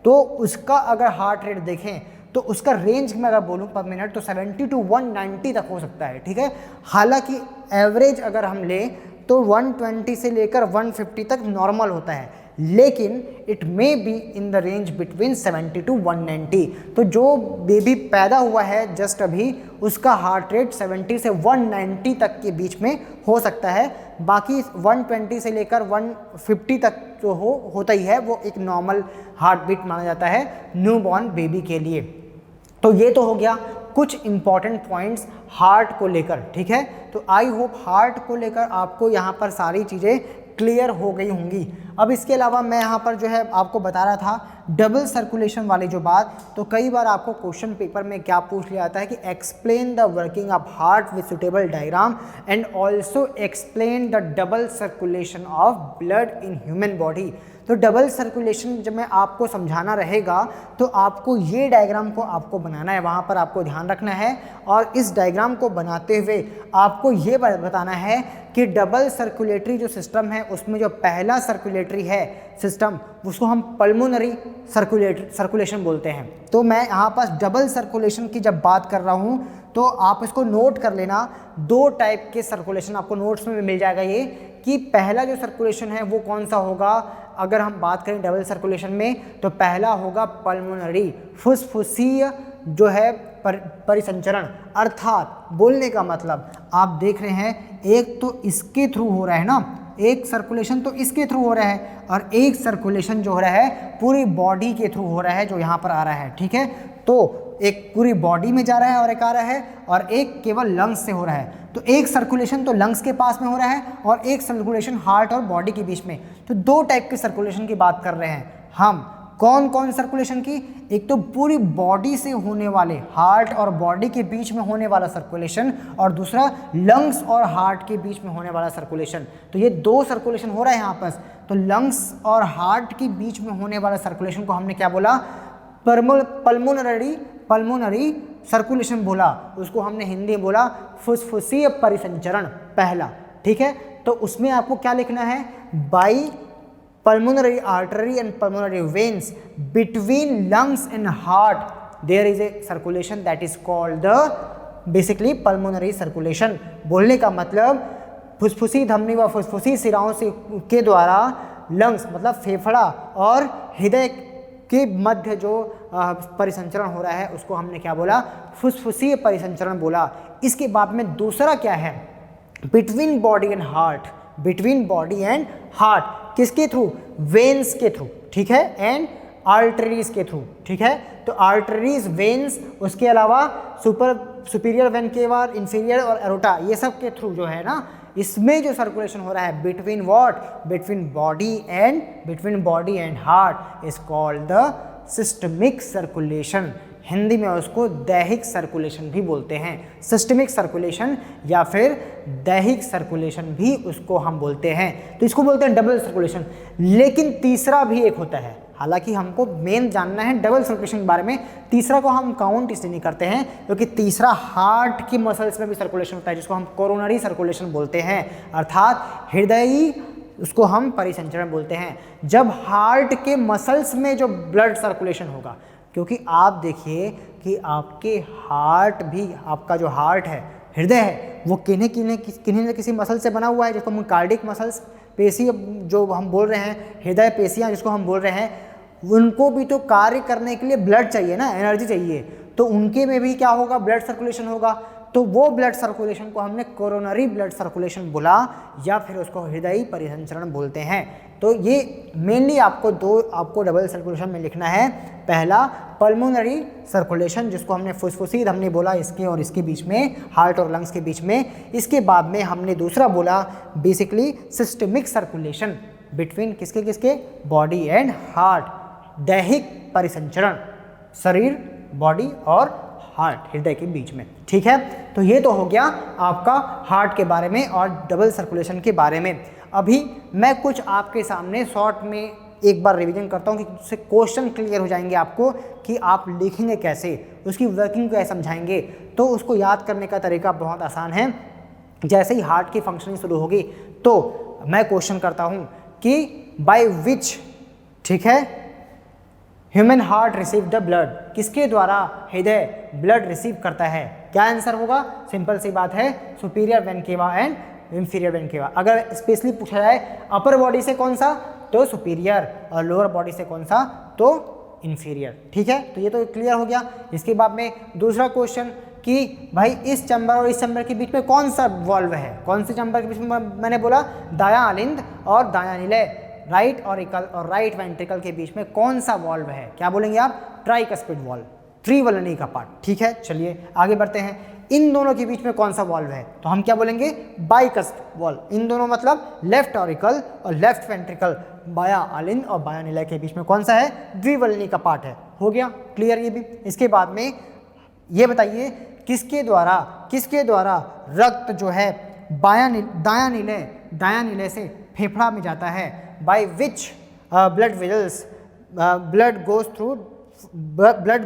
तो उसका अगर हार्ट रेट देखें तो उसका रेंज में अगर बोलूँ पर मिनट तो 70 to 190 तक हो सकता है, ठीक है। हालांकि एवरेज अगर हम लें तो 120 से लेकर 150 तक नॉर्मल होता है। लेकिन it may be in the range between 70 to 190। तो जो बेबी पैदा हुआ है जस्ट अभी, उसका हार्ट रेट 70 से 190 तक के बीच में हो सकता है। बाकी 120 से लेकर 150 तक जो होता ही है, वो एक नॉर्मल हार्ट बीट माना जाता है न्यूबॉर्न बेबी के लिए। तो ये तो हो गया कुछ इंपॉर्टेंट पॉइंट्स हार्ट को लेकर, ठीक है। तो आई होप हार्ट को लेकर आपको यहाँ पर सारी चीज़ें क्लियर हो गई होंगी। अब इसके अलावा मैं यहाँ पर जो है आपको बता रहा था डबल सर्कुलेशन वाली जो बात, तो कई बार आपको क्वेश्चन पेपर में क्या पूछ लिया जाता है कि explain the working of heart with suitable diagram and also explain the double circulation of blood in human body. तो डबल सर्कुलेशन जब मैं आपको समझाना रहेगा तो आपको ये डायग्राम को आपको बनाना है, वहाँ पर आपको ध्यान रखना है। और इस डायग्राम को बनाते हुए आपको ये बताना है कि डबल सर्कुलेटरी जो सिस्टम है उसमें जो पहला सर्कुलेटरी है सिस्टम, उसको हम पल्मोनरी सर्कुलेशन बोलते हैं। तो मैं यहाँ पास डबल सर्कुलेशन की जब बात कर रहा हूँ तो आप इसको नोट कर लेना। दो टाइप के सर्कुलेशन आपको नोट्स में मिल जाएगा ये, कि पहला जो सर्कुलेशन है वो कौन सा होगा। अगर हम बात करें डबल सर्कुलेशन में तो पहला होगा पल्मोनरी, फुसफुसीय जो है परिसंचरण, अर्थात बोलने का मतलब आप देख रहे हैं एक तो इसके थ्रू हो रहा है ना, एक सर्कुलेशन तो इसके थ्रू हो रहा है और एक सर्कुलेशन जो हो रहा है पूरी बॉडी के थ्रू हो रहा है जो यहाँ पर आ रहा है, ठीक है। तो एक पूरी बॉडी में जा रहा है और एक आ रहा है, और एक केवल लंग्स से हो रहा है। तो एक सर्कुलेशन तो लंग्स के पास में हो रहा है और एक सर्कुलेशन हार्ट और बॉडी के बीच में। तो दो टाइप के सर्कुलेशन की बात कर रहे हैं हम। कौन कौन सर्कुलेशन की? एक तो पूरी बॉडी से होने वाले, हार्ट और बॉडी के बीच में होने वाला सर्कुलेशन, और दूसरा लंग्स और हार्ट के बीच में होने वाला सर्कुलेशन। तो ये दो सर्कुलेशन हो रहा है यहाँ पर। तो लंग्स और हार्ट के बीच में होने वाला सर्कुलेशन को हमने क्या बोला? पल्मोनरी सर्कुलेशन बोला। उसको हमने हिंदी में बोला फुसफुसीय परिसंचरण पहला, ठीक है। तो उसमें आपको क्या लिखना है? By pulmonary artery and pulmonary veins between lungs and heart there is a circulation that is called the basically pulmonary circulation। बोलने का मतलब फुसफुसी धमनी व फुसफुसी सिराओं से के द्वारा लंग्स मतलब फेफड़ा और हृदय के मध्य जो परिसंचरण हो रहा है उसको हमने क्या बोला? फुसफुसीय परिसंचरण बोला। इसके बाद में दूसरा क्या है? Between body and heart, between body and heart किसके थ्रू? वेन्स के थ्रू, ठीक है, एंड आर्टरीज के थ्रू, ठीक है। तो आर्टरीज, वेन्स, उसके अलावा सुपीरियर वेन केवा, इंफीरियर और एरोटा, ये सब के थ्रू जो है ना, इसमें जो सर्कुलेशन हो रहा है between what? Between body and heart is called the systemic circulation. Hindi में उसको दैहिक सर्कुलेशन भी बोलते हैं। सिस्टमिक सर्कुलेशन या फिर दैहिक सर्कुलेशन भी उसको हम बोलते हैं। तो इसको बोलते हैं डबल सर्कुलेशन। लेकिन तीसरा भी एक होता है, हालांकि हमको मेन जानना है डबल सर्कुलेशन के बारे में। तीसरा को हम काउंट इसलिए नहीं करते हैं क्योंकि तीसरा हार्ट की मसल्स में भी सर्कुलेशन होता है, जिसको हम कोरोनरी सर्कुलेशन बोलते हैं, अर्थात हृदयी, उसको हम परिसंचरण बोलते हैं। जब हार्ट के मसल्स में जो ब्लड सर्कुलेशन होगा, क्योंकि आप देखिए कि आपके हार्ट भी, आपका जो हार्ट है, हृदय है, वो किन्हीं न किसी मसल से बना हुआ है, जिसको हम कार्डिक मसल्स, पेशी जो हम बोल रहे हैं, हृदय पेशियाँ जिसको हम बोल रहे हैं, उनको भी तो कार्य करने के लिए ब्लड चाहिए ना, एनर्जी चाहिए। तो उनके में भी क्या होगा? ब्लड सर्कुलेशन होगा। तो वो ब्लड सर्कुलेशन को हमने कोरोनरी ब्लड सर्कुलेशन बोला, या फिर उसको हृदयी परिसंचरण बोलते हैं। तो ये मेनली आपको डबल सर्कुलेशन में लिखना है। पहला पल्मोनरी सर्कुलेशन, जिसको हमने फुसफुसी धमनी बोला, इसके और इसके बीच में, हार्ट और लंग्स के बीच में। इसके बाद में हमने दूसरा बोला बेसिकली सिस्टमिक सर्कुलेशन बिटवीन किसके? बॉडी एंड हार्ट, दैहिक परिसंचरण, शरीर, बॉडी और हार्ट, हृदय के बीच में, ठीक है। तो ये तो हो गया आपका हार्ट के बारे में और डबल सर्कुलेशन के बारे में। अभी मैं कुछ आपके सामने शॉर्ट में एक बार रिवीजन करता हूँ कि उससे क्वेश्चन क्लियर हो जाएंगे आपको कि आप लिखेंगे कैसे, उसकी वर्किंग को समझाएंगे। तो उसको याद करने का तरीका बहुत आसान है। जैसे ही हार्ट की फंक्शनिंग शुरू होगी तो मैं क्वेश्चन करता हूँ कि बाय विच, ठीक है, human heart receive the blood, किसके द्वारा हृदय ब्लड रिसीव करता है? क्या आंसर होगा? सिंपल सी बात है, सुपीरियर वेन केवा एंड इंफीरियर वेन केवा। अगर स्पेशली पूछा जाए अपर बॉडी से कौन सा, तो सुपीरियर, और लोअर बॉडी से कौन सा, तो इंफीरियर। ठीक है, तो ये तो क्लियर हो गया। इसके बाद में दूसरा क्वेश्चन कि भाई इस चैम्बर और इस चैम्बर के बीच में कौन सा वॉल्व है, कौन से चैम्बर के बीच में, मैंने बोला दायां अलिंद और दायां निलय, राइट ऑरिकल और राइट वेंट्रिकल के बीच में कौन सा वॉल्व है, क्या बोलेंगे आप, ट्राइकस्पिड वॉल्व, त्रिवलनी का पार्ट। ठीक है, चलिए आगे बढ़ते हैं। इन दोनों के बीच में कौन सा वॉल्व है, तो हम क्या बोलेंगे, बाइकस्पिड वॉल्व। इन दोनों मतलब लेफ्ट ऑरिकल और लेफ्ट वेंट्रिकल, बायां अलिंद और बायां निलय के बीच में कौन सा है, द्विवलनी का पार्ट है। हो गया क्लियर ये भी। इसके बाद में ये बताइए किसके द्वारा रक्त जो है दायां निलय से फेफड़ा में जाता है, by which blood vessels blood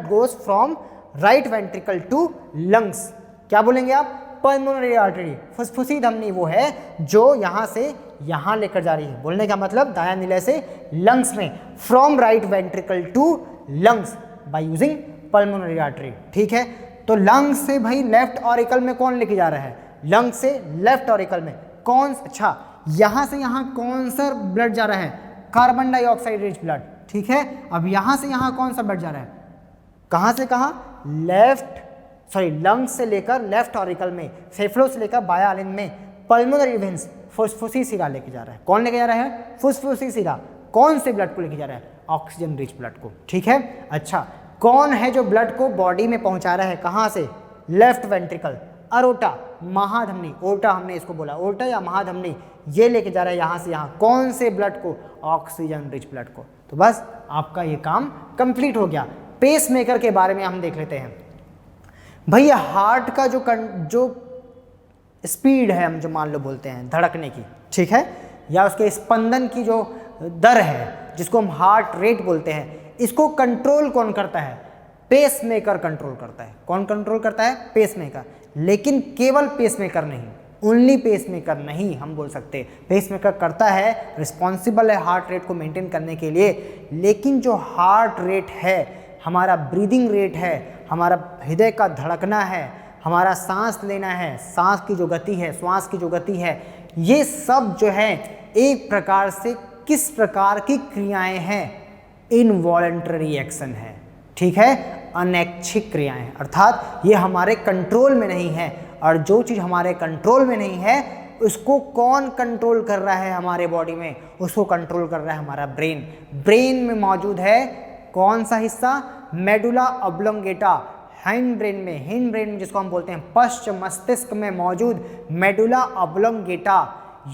goes from right ventricle to lungs, क्या बोलेंगे आप, पल्मोनरी आर्टरी, फुफ्फुसी धमनी वो है जो यहाँ से यहाँ लेकर जा रही है। बोलने का मतलब दायां निलय से लंग्स में, from right ventricle to lungs by using pulmonary artery. ठीक है, तो लंग्स से भाई लेफ्ट ऑरिकल में कौन लेके जा रहा है, लंग्स से लेफ्ट ऑरिकल में कौन, अच्छा यहाँ से यहाँ कौन सा ब्लड जा रहा है, कार्बन डाइऑक्साइड रिच ब्लड। ठीक है, अब यहाँ से यहाँ कौन सा ब्लड जा रहा है, कहाँ से कहाँ, लंग्स से लेकर लेफ्ट ऑरिकल में, फेफड़ों से लेकर बायां अलिंद में, पल्मोनरी वेन्स, फुफ्फुसी सिरा लेके जा रहा है। कौन लेके जा रहा है, फुफ्फुसी सिरा। कौन से ब्लड को लेके जा रहा है, ऑक्सीजन रिच ब्लड को। ठीक है, अच्छा कौन है जो ब्लड को बॉडी में पहुंचा रहा है, कहाँ से, लेफ्ट वेंट्रिकल, अरोटा, महाधमनी, ओर्टा हमने इसको बोला, ओर्टा या महाधमनी, ये लेके जा रहा है यहाँ से यहाँ कौन से ब्लड को, ऑक्सीजन रिच ब्लड को। तो बस आपका ये काम कंप्लीट हो गया। पेस मेकर के बारे में हम देख लेते हैं। भैया हार्ट का जो स्पीड है, हम जो मान लो बोलते हैं धड़कने की, ठीक है, या उसके स्पंदन की जो दर है जिसको हम हार्ट रेट बोलते हैं, इसको कंट्रोल कौन करता है, पेस मेकर कंट्रोल करता है। कौन कंट्रोल करता है, पेस मेकर। लेकिन केवल पेस मेकर नहीं, ओनली पेस मेकर नहीं हम बोल सकते, पेस मेकर करता है, रिस्पॉन्सिबल है हार्ट रेट को मेंटेन करने के लिए, लेकिन जो हार्ट रेट है, हमारा ब्रीदिंग रेट है, हमारा हृदय का धड़कना है, हमारा सांस लेना है, सांस की जो गति है, श्वास की जो गति है, ये सब जो है एक प्रकार से किस प्रकार की क्रियाएं हैं, इनवॉलंटरी एक्शन है। ठीक है, अनैच्छिक क्रियाएं, अर्थात ये हमारे कंट्रोल में नहीं है। और जो चीज़ हमारे कंट्रोल में नहीं है उसको कौन कंट्रोल कर रहा है हमारे बॉडी में, उसको कंट्रोल कर रहा है हमारा ब्रेन। ब्रेन में मौजूद है कौन सा हिस्सा, मेडुला ऑब्लोंगेटा, हाइंड ब्रेन में जिसको हम बोलते हैं पश्च मस्तिष्क में मौजूद मेडुला ऑब्लोंगेटा,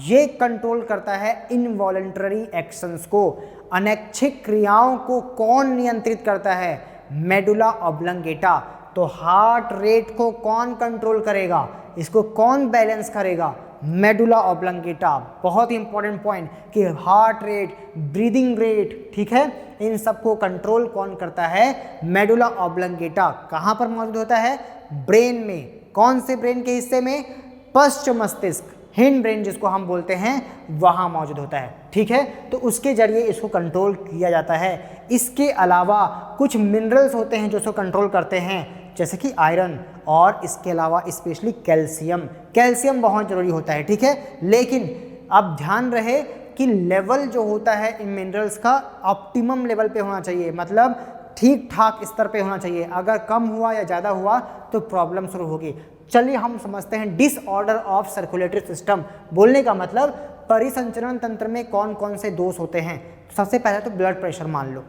ये कंट्रोल करता है इनवॉलंटरी एक्शंस को। अनैच्छिक क्रियाओं को कौन नियंत्रित करता है, मेडुला ऑब्लोंगेटा। तो हार्ट रेट को कौन कंट्रोल करेगा, इसको कौन बैलेंस करेगा, मेडुला ऑब्लोंगेटा। बहुत ही इंपॉर्टेंट पॉइंट कि हार्ट रेट, ब्रीदिंग रेट, ठीक है, इन सबको कंट्रोल कौन करता है, मेडुला ऑब्लोंगेटा। कहाँ पर मौजूद होता है, ब्रेन में। कौन से ब्रेन के हिस्से में, पश्च मस्तिष्क, हिंड ब्रेन जिसको हम बोलते हैं, वहाँ मौजूद होता है। ठीक है, तो उसके जरिए इसको कंट्रोल किया जाता है। इसके अलावा कुछ मिनरल्स होते हैं जो इसको कंट्रोल करते हैं, जैसे कि आयरन, और इसके अलावा स्पेशली कैल्शियम बहुत जरूरी होता है। ठीक है, लेकिन अब ध्यान रहे कि लेवल जो होता है इन मिनरल्स का ऑप्टिमम लेवल पे होना चाहिए, मतलब ठीक ठाक स्तर पे होना चाहिए। अगर कम हुआ या ज़्यादा हुआ तो प्रॉब्लम शुरू होगी। चलिए हम समझते हैं डिसऑर्डर ऑफ सर्कुलेटरी सिस्टम। बोलने का मतलब परिसंचरण तंत्र में कौन कौन से दोष होते हैं। सबसे पहले तो ब्लड प्रेशर मान लो।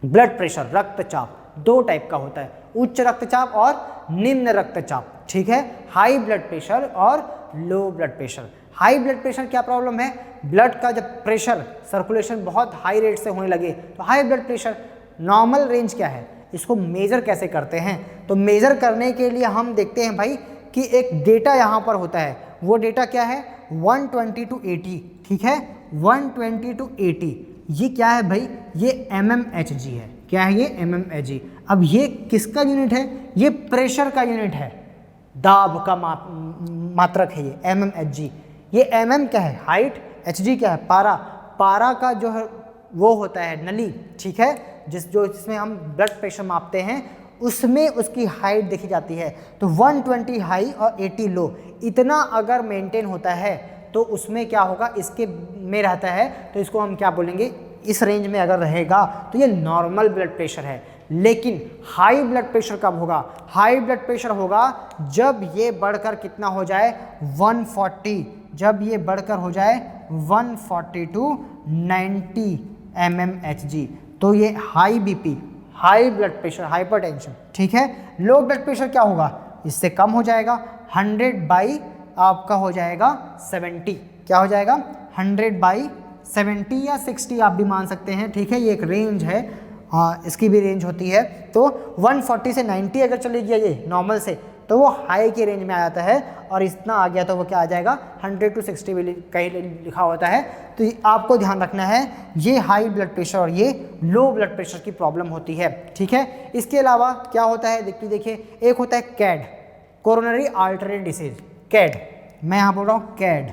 ब्लड प्रेशर, रक्तचाप दो टाइप का होता है, उच्च रक्तचाप और निम्न रक्तचाप। ठीक है, हाई ब्लड प्रेशर और low blood pressure. High blood pressure क्या प्रॉब्लम है, ब्लड का जब प्रेशर सर्कुलेशन बहुत हाई रेट से होने लगे तो high blood pressure. Normal range क्या है, इसको मेजर कैसे करते हैं, तो मेजर करने के लिए हम देखते हैं भाई कि एक डेटा यहाँ पर होता है। वो डेटा क्या है, 120 to 80। ठीक है, 120 to 80 ये क्या है भाई, ये mmHg है। क्या है ये, mmHg। अब ये किसका यूनिट है, ये प्रेशर का यूनिट है, दाब का मात्रक है ये mmHg। ये mm क्या है, हाइट, hg क्या है, पारा का जो है वो होता है नली। ठीक है, जिसमें हम ब्लड प्रेशर मापते हैं उसमें उसकी हाइट देखी जाती है। तो 120 हाई और 80 लो, इतना अगर मेंटेन होता है तो उसमें क्या होगा, इसके में रहता है तो इसको हम क्या बोलेंगे, इस रेंज में अगर रहेगा तो ये नॉर्मल ब्लड प्रेशर है। लेकिन हाई ब्लड प्रेशर कब होगा, हाई ब्लड प्रेशर होगा जब ये बढ़कर कितना हो जाए 140, जब ये बढ़कर हो जाए 140 टू 90 mmHg, तो ये high BP, high blood pressure, hypertension, ठीक है। लो ब्लड प्रेशर क्या होगा, इससे कम हो जाएगा, 100 बाई आपका हो जाएगा 70, क्या हो जाएगा 100 बाई 70 या 60 आप भी मान सकते हैं, ठीक है। ये एक रेंज है, हाँ इसकी भी रेंज होती है। तो 140 से 90 अगर चले गया ये नॉर्मल से, तो वो हाई की रेंज में आ जाता है, और इतना आ गया तो वो क्या आ जाएगा 100 टू 60 भी कहीं लिखा होता है। तो आपको ध्यान रखना है, ये हाई ब्लड प्रेशर और ये लो ब्लड प्रेशर की प्रॉब्लम होती है, ठीक है। इसके अलावा क्या होता है, देखिए एक होता है CAD, coronary artery disease, CAD, मैं यहाँ बोल रहा हूँ कैड।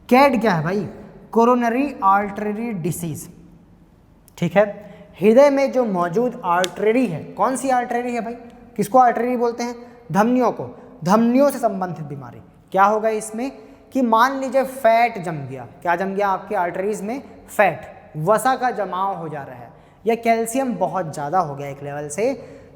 कैड क्या है भाई, कोरोनरी आर्टरी डिसीज, ठीक है। हृदय में जो मौजूद आर्टरी है, कौन सी आर्टरी है भाई, किसको आर्टरी बोलते हैं, धमनियों को, धमनियों से संबंधित बीमारी। क्या होगा इसमें कि मान लीजिए फैट जम गया, क्या जम गया आपके आर्टरीज में, फैट, वसा का जमाव हो जा रहा है, या कैल्शियम बहुत ज़्यादा हो गया एक लेवल से,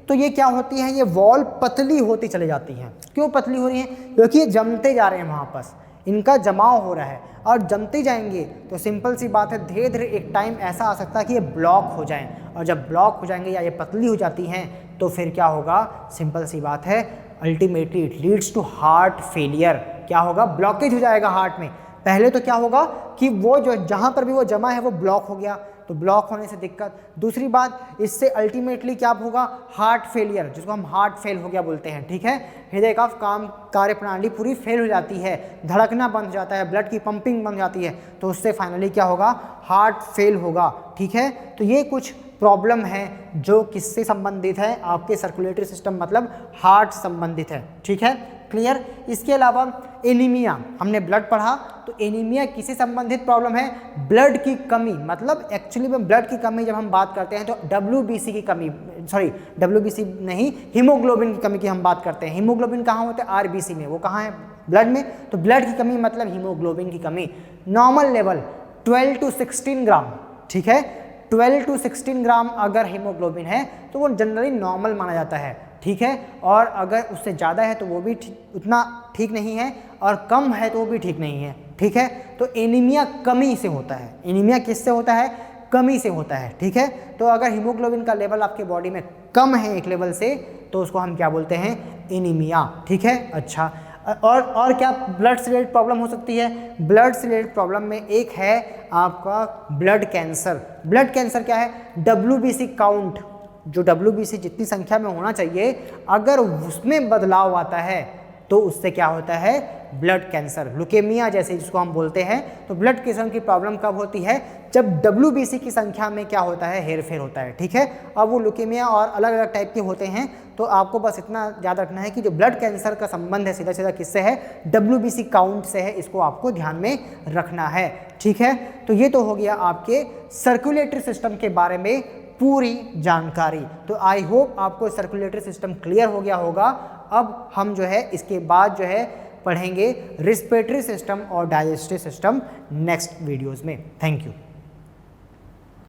तो ये क्या होती है, ये वॉल पतली होती चली जाती हैं। क्यों पतली हो रही हैं, क्योंकि ये जमते जा रहे हैं, वहाँ पास इनका जमाव हो रहा है, और जमते जाएंगे तो सिंपल सी बात है, धीरे धीरे एक टाइम ऐसा आ सकता है कि ये ब्लॉक हो जाएं, और जब ब्लॉक हो जाएंगे या ये पतली हो जाती हैं तो फिर क्या होगा, सिंपल सी बात है, ultimately it leads to heart failure. क्या होगा, ब्लॉकेज हो जाएगा हार्ट में। पहले तो क्या होगा कि वो जो जहाँ पर भी वो जमा है वो ब्लॉक हो गया, तो ब्लॉक होने से दिक्कत। दूसरी बात, इससे अल्टीमेटली क्या होगा, हार्ट फेलियर, जिसको हम हार्ट फेल हो गया बोलते हैं, ठीक है। हृदय का काम कार्य प्रणाली पूरी फेल हो जाती है, धड़कना बंद हो जाता है, ब्लड की पंपिंग बंद हो जाती है, तो उससे फाइनली क्या होगा, हार्ट फेल होगा, ठीक है। तो ये कुछ प्रॉब्लम है जो किससे संबंधित है, आपके सर्कुलेटरी सिस्टम मतलब हार्ट संबंधित है, ठीक है, क्लियर। इसके अलावा एनीमिया, हमने ब्लड पढ़ा, तो एनीमिया किससे संबंधित प्रॉब्लम है, ब्लड की कमी, मतलब एक्चुअली में ब्लड की कमी जब हम बात करते हैं तो WBC की कमी, सॉरी WBC नहीं, हीमोग्लोबिन की कमी की हम बात करते हैं। हीमोग्लोबिन कहाँ होता है, RBC में, वो कहाँ है, ब्लड में। तो ब्लड की कमी मतलब हीमोग्लोबिन की कमी। नॉर्मल लेवल 12 टू 16 ग्राम, ठीक है, 12 टू 16 ग्राम अगर हीमोग्लोबिन है तो वो जनरली नॉर्मल माना जाता है, ठीक है। और अगर उससे ज़्यादा है तो वो भी उतना ठीक नहीं है, और कम है तो वो भी ठीक नहीं है, ठीक है। तो एनीमिया कमी से होता है, एनीमिया किससे होता है, कमी से होता है, ठीक है। तो अगर हीमोग्लोबिन का लेवल आपके बॉडी में कम है एक लेवल से, तो उसको हम क्या बोलते हैं, एनीमिया, ठीक है। अच्छा, और क्या ब्लड से रिलेटेड प्रॉब्लम हो सकती है, ब्लड से रिलेटेड प्रॉब्लम में एक है आपका ब्लड कैंसर। ब्लड कैंसर क्या है, WBC काउंट, जो WBC जितनी संख्या में होना चाहिए, अगर उसमें बदलाव आता है तो उससे क्या होता है, ब्लड कैंसर, ल्यूकेमिया जैसे जिसको हम बोलते हैं। तो ब्लड कैंसर की प्रॉब्लम कब होती है, जब WBC की संख्या में क्या होता है, हेरफेर होता है, ठीक है। अब वो ल्यूकेमिया और अलग अलग टाइप के होते हैं, तो आपको बस इतना याद रखना है कि जो ब्लड कैंसर का संबंध है सीधा सीधा किससे है, WBC काउंट से है, इसको आपको ध्यान में रखना है, ठीक है। तो ये तो हो गया आपके सर्कुलेटरी सिस्टम के बारे में पूरी जानकारी। तो आई होप आपको सर्कुलेटरी सिस्टम क्लियर हो गया होगा। अब हम जो है इसके बाद जो है पढ़ेंगे रिस्पिरेटरी सिस्टम और डाइजेस्टिव सिस्टम नेक्स्ट वीडियोस में। Thank you.